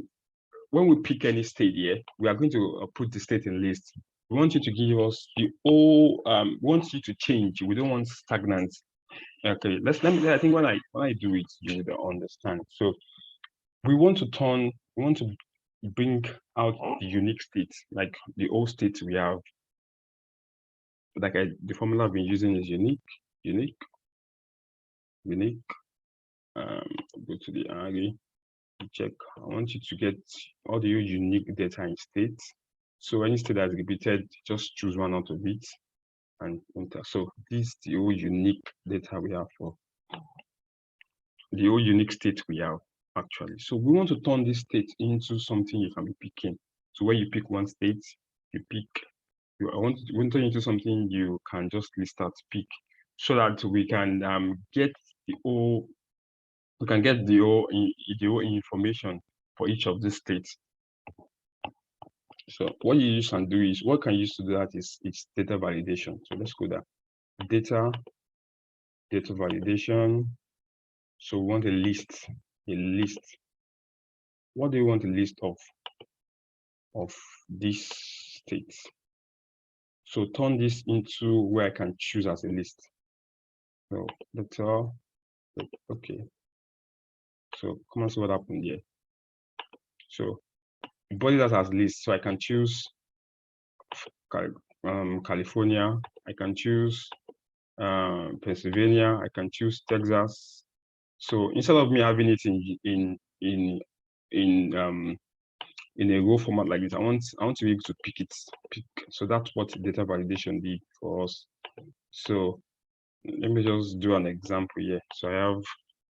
we pick any state here, we are going to put the state in list. We want you to give us the whole we want you to change. We don't want stagnant. Okay, I think when I do it, you will understand. So we want to bring out the unique states, like the old states we have. Like the formula I've been using is unique. Go to the array, check. I want you to get all the unique data in states. So any state that's repeated, just choose one out of it and enter. So this is the whole unique data we have for the whole unique state we have actually. So we want to turn this state into something you can be picking. So when you pick one state, I want to turn into something you can just list out pick, so that we can get the whole information for each of these states. So what you can do is, what can you use to do that is it's data validation. So let's go there. Data validation. So we want a list. What do you want a list of this state? So turn this into where I can choose as a list. So data, okay. So come and see what happened here. So body that as list. So I can choose California. I can choose Pennsylvania. I can choose Texas. So instead of me having it in a raw format like this, I want to be able to pick. So that's what data validation did for us. So let me just do an example here. So I have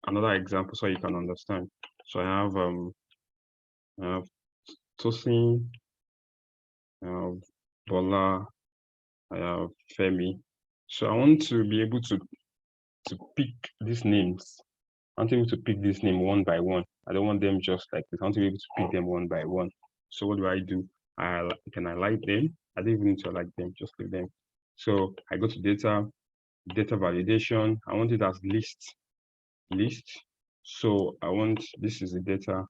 another example so you can understand. So I have Tosin, I have Bola, I have Femi. So I want to be able to pick these names. I want to be able to pick this name one by one. I don't want them just like this. I want to be able to pick them one by one. So what do? I can highlight them. I don't even need to highlight them, just leave them. So I go to data validation. I want it as list. So I want, this is the data.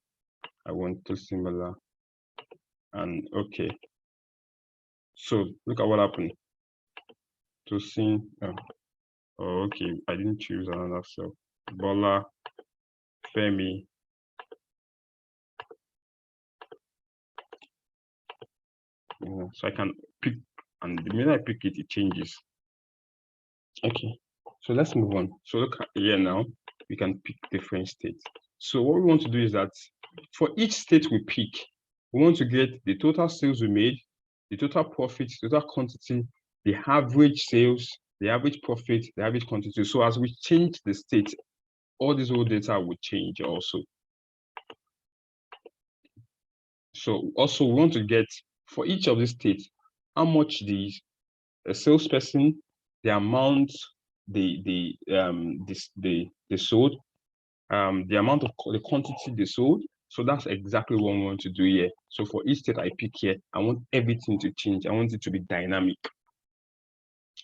I want to similar and okay. So look at what happened. To see, oh, okay, I didn't choose another cell. Bola, Femi. So I can pick, and the minute I pick it, it changes. Okay, so let's move on. So look at here now, we can pick different states. So what we want to do is that for each state we pick, we want to get the total sales we made, the total profit, total quantity, the average sales, the average profit, the average quantity. So as we change the state, all these old data will change also. So also we want to get for each of these states, how much the salesperson, the amount they sold, the amount of the quantity they sold. So that's exactly what we want to do here. So for each state I pick here, I want everything to change. I want it to be dynamic.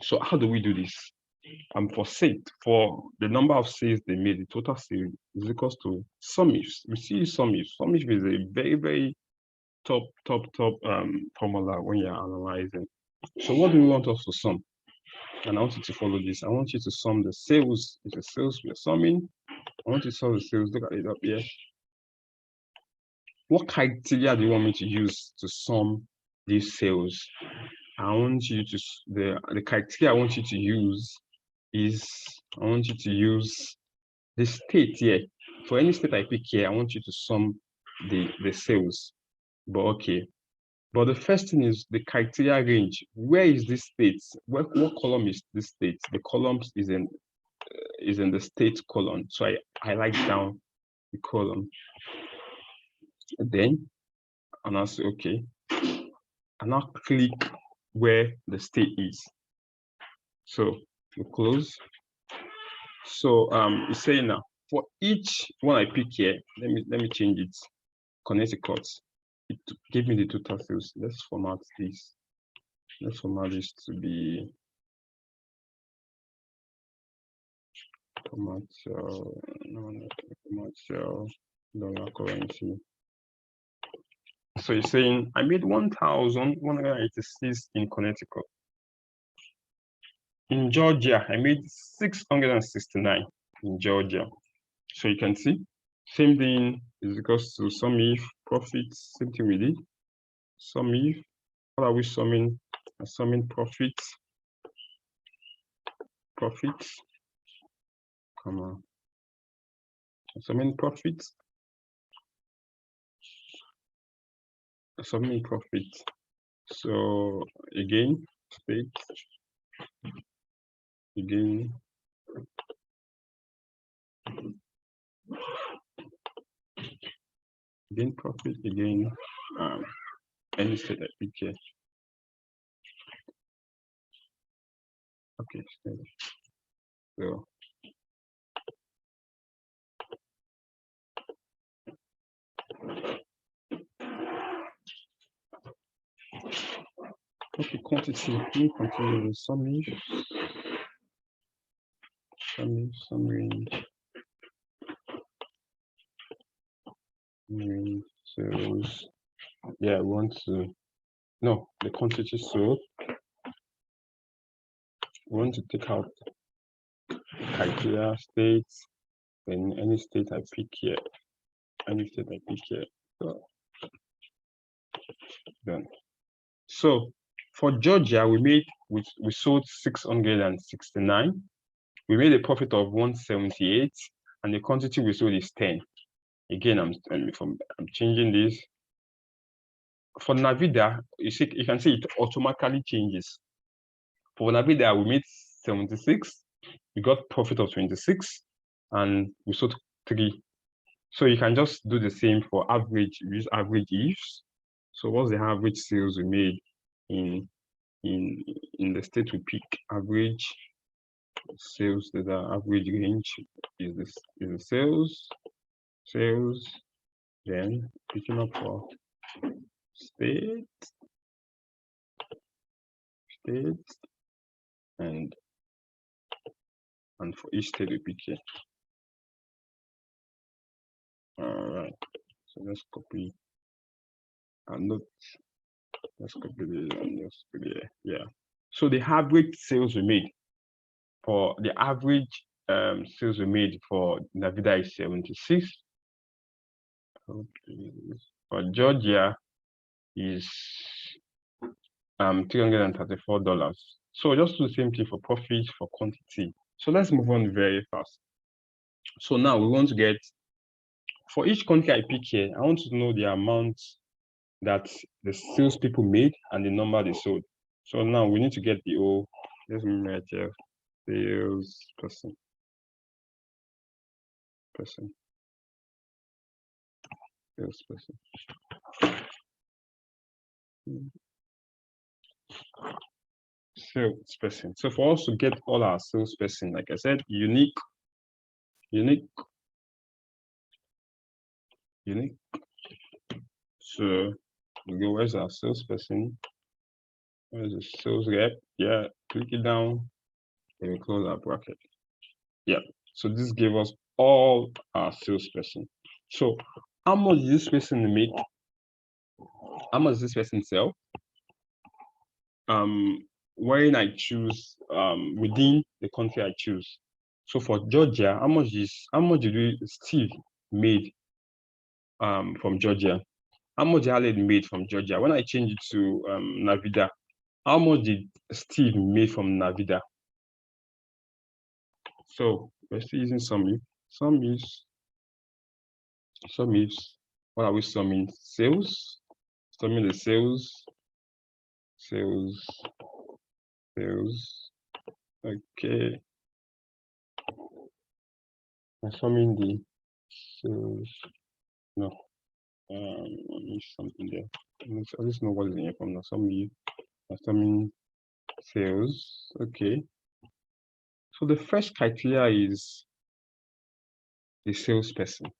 So how do we do this? For the number of sales they made, the total sales is equals to sum if. We see sum if. Sum if is a very, very top formula when you're analyzing. So what do we want us to sum? And I want you to follow this. I want you to sum the sales. It's the sales we're summing. I want you to sum the sales. Look at it up here. What criteria do you want me to use to sum these sales? I want you to the criteria I want you to use is I want you to use the state here. For any state I pick here, I want you to sum the sales. But okay. But the first thing is the criteria range. Where is this state? What column is this state? The columns is in the state column. So I highlight down the column. Then and I'll say okay. And I'll click where the state is. So we close. So it's saying now for each one I pick here, let me change it. Connecticut. It gave me the total sales. Let's format this. Let's format this to be commercial, dollar currency. So you're saying I made 1,186 in Connecticut. In Georgia, I made 669 in Georgia. So you can see, same thing is equals to sum if profits, same thing we did. Sum if, what are we summing? Summing profits, come on. Summing profits, summing profits. So again, state, again, profit, again, any state I pick here. Okay, so Okay, quantity. Let me continue with some range. Sales. Yeah, we want to the quantity sold. We want to take out criteria states, then any state I pick here. So, done. So for Georgia, we sold 669. We made a profit of 178, and the quantity we sold is 10. Again, I'm changing this. For Navida, you can see it automatically changes. For Navida, we made 76. We got profit of 26, and we sold 3. So you can just do the same for average. Use average ifs. So what's the average sales we made in the state we pick? Average sales, the average range is the sales, then picking up for state, and for each state we pick here. All right, so let's copy and let's copy this and just put it here. Yeah. So the average sales we made for the average sales we made for Navida is 76. Okay. For Georgia is $334. So just do the same thing for profit, for quantity. So let's move on very fast. So now we want to get, for each country I pick here, I want to know the amount that the salespeople made and the number they sold. So now we need to get the O. Let's write here, salesperson. Salesperson. So for us to get all our salesperson, like I said, unique. So we go, where's our salesperson? Where's the sales rep? Yeah, click it down and we close our bracket. Yeah, so this gave us all our salesperson. So how much does this person make? How much does this person sell? When I choose within the country I choose. So for Georgia, how much did Steve made from Georgia? How much did Aled made from Georgia? When I change it to Navida, how much did Steve made from Navida? So we're still using summing. What are we summing? Sales. Summing the sales. Okay. I'm summing the sales. No. I need something there. I just know what is in here from now. Summing sales. Okay. So the first criteria is the salesperson.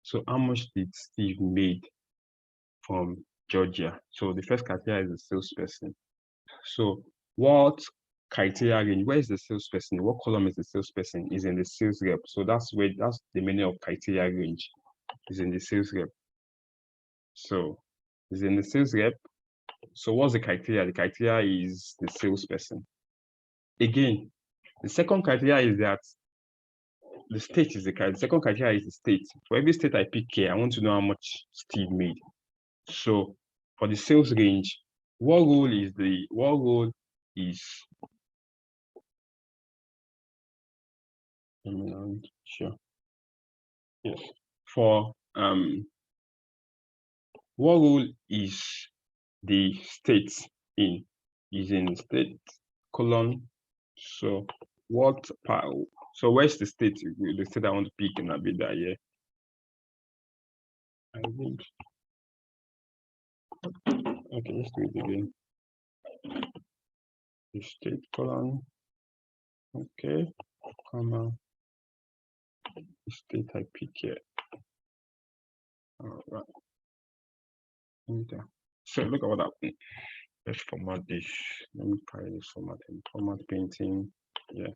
So how much did Steve made from Georgia? So the first criteria is the salesperson. So what criteria range? Where is the salesperson? What column is the salesperson? Is in the sales rep. So that's the meaning of criteria range. Is in the sales rep. So is in the sales rep. So what's the criteria? The criteria is the salesperson. Again, the second criteria is that the state is the criteria. The second criteria is the state. For every state I pick here, I want to know how much Steve made. So for the sales range, what role is sure. Yes. For what role is the state in? Is in state column. So what part? So where's the state? The state I want to pick in Abida here. I think. Okay, let's do it again. The state column. Okay, comma. The state I pick here. All right. Enter. So look at what happened. Let's format this. Let me carry this format painting. Yeah.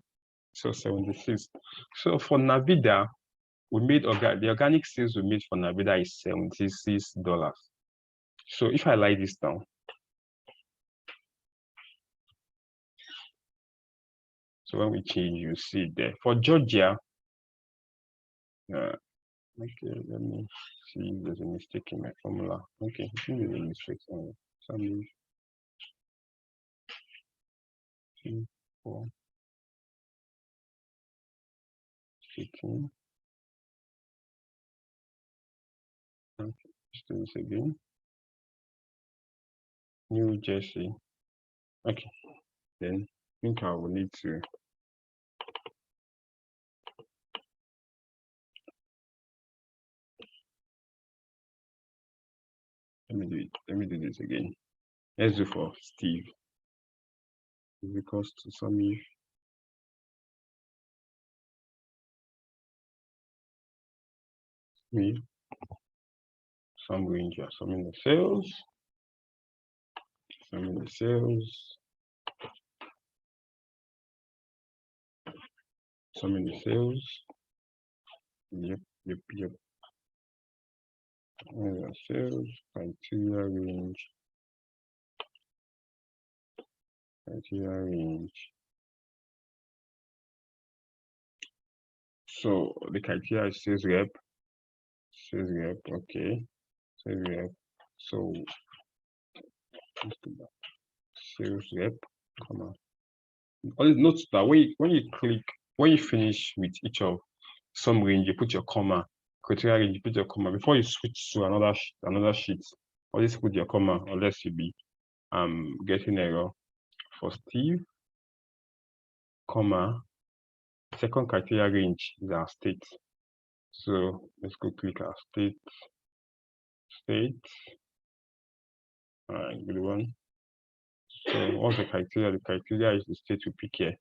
So 76. So for Navida, we made the organic sales we made for Navida is $76. So if I write this down, so when we change, you see it there. For Georgia, okay, let me see if there's a mistake in my formula. Okay, I think there's a mistake. Some 2, 4, 18. Okay, let's do this again. New Jersey. Okay, then I think I will need to. Let me do it. Let me do this again. Let's do for Steve. Is equals to sum if me some range. Summing the sales. Summing the sales. Summing the sales. Yep. Sales criteria range. So the criteria is sales rep. Okay. Sales rep. So sales rep, comma. Note that when you finish with each of some range, you put your comma. Criteria range, you put your comma before you switch to another sheet. Always put your comma, unless you be getting error. For Steve, comma, second criteria range is our state. So let's go click our state. All right, good one. So what's the criteria? The criteria is the state we pick here.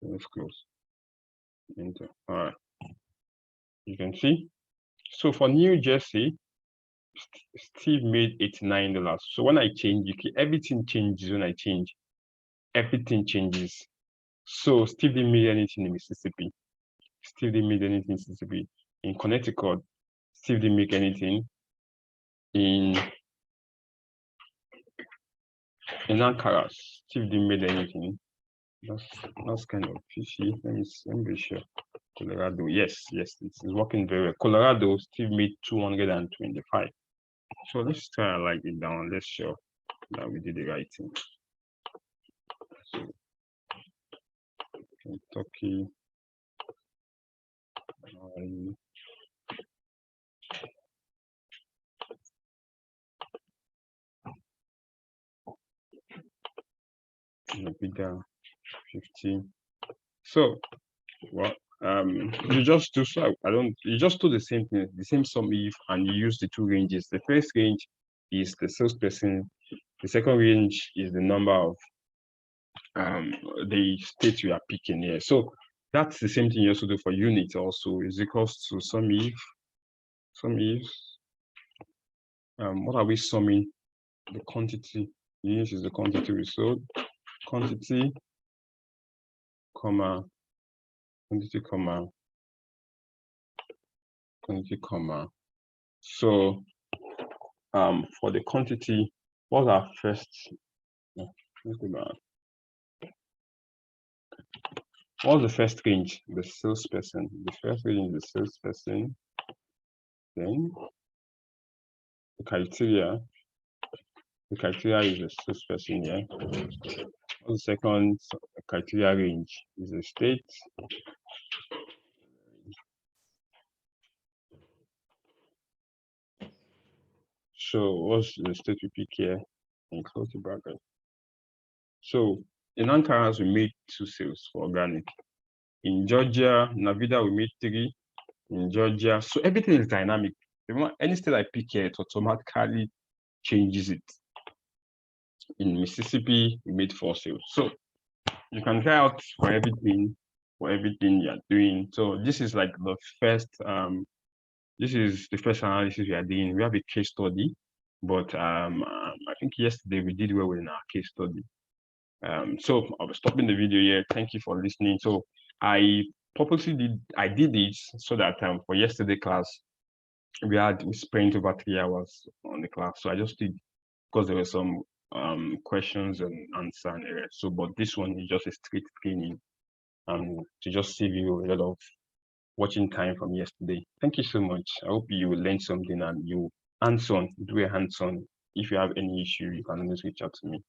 Let's close. Enter. All right. You can see. So for New Jersey, Steve made $89. So when I change, everything changes when I change. Everything changes. So Steve didn't make anything in Mississippi. Steve didn't make anything in Mississippi. In Connecticut, Steve didn't make anything. In Ankara, Steve didn't make anything. That's kind of fishy. Let me be sure. Colorado, yes, it's working very well. Colorado, Steve made 225. So let's try and write it down. Let's show that we did the right thing. So Kentucky, bigger 15. So well, you just do so. You just do the same thing, the same sum if, and you use the two ranges. The first range is the salesperson. The second range is the number of the states we are picking here. So that's the same thing you also do for units. Also is equals to sum if. What are we summing? The quantity. Units is the quantity we sold. Quantity, comma, quantity, comma. So for the quantity, what's our first? Let's go back. What's the first range? The salesperson. The first range is the salesperson. Then the criteria. The criteria is the salesperson here. The second criteria range is the state. So what's the state we pick here? And close the bracket. So in Ankara, we made 2 sales for organic. In Georgia, Navida, we made 3. In Georgia, so everything is dynamic. Any state I pick here, it automatically changes it. In Mississippi, we made 4 sales. So you can try out for everything you're doing. So this is like the first, this is the first analysis we are doing. We have a case study. But I think yesterday we did well in our case study. So I'll be stopping the video here. Thank you for listening. So I purposely did it so that for yesterday class we spent over 3 hours on the class. So I just did because there were some questions and answer and areas. So but this one is just a straight training to just save you a lot of watching time from yesterday. Thank you so much. I hope you learned something and you hands on, do a hands on. If you have any issue, you can always reach out to me.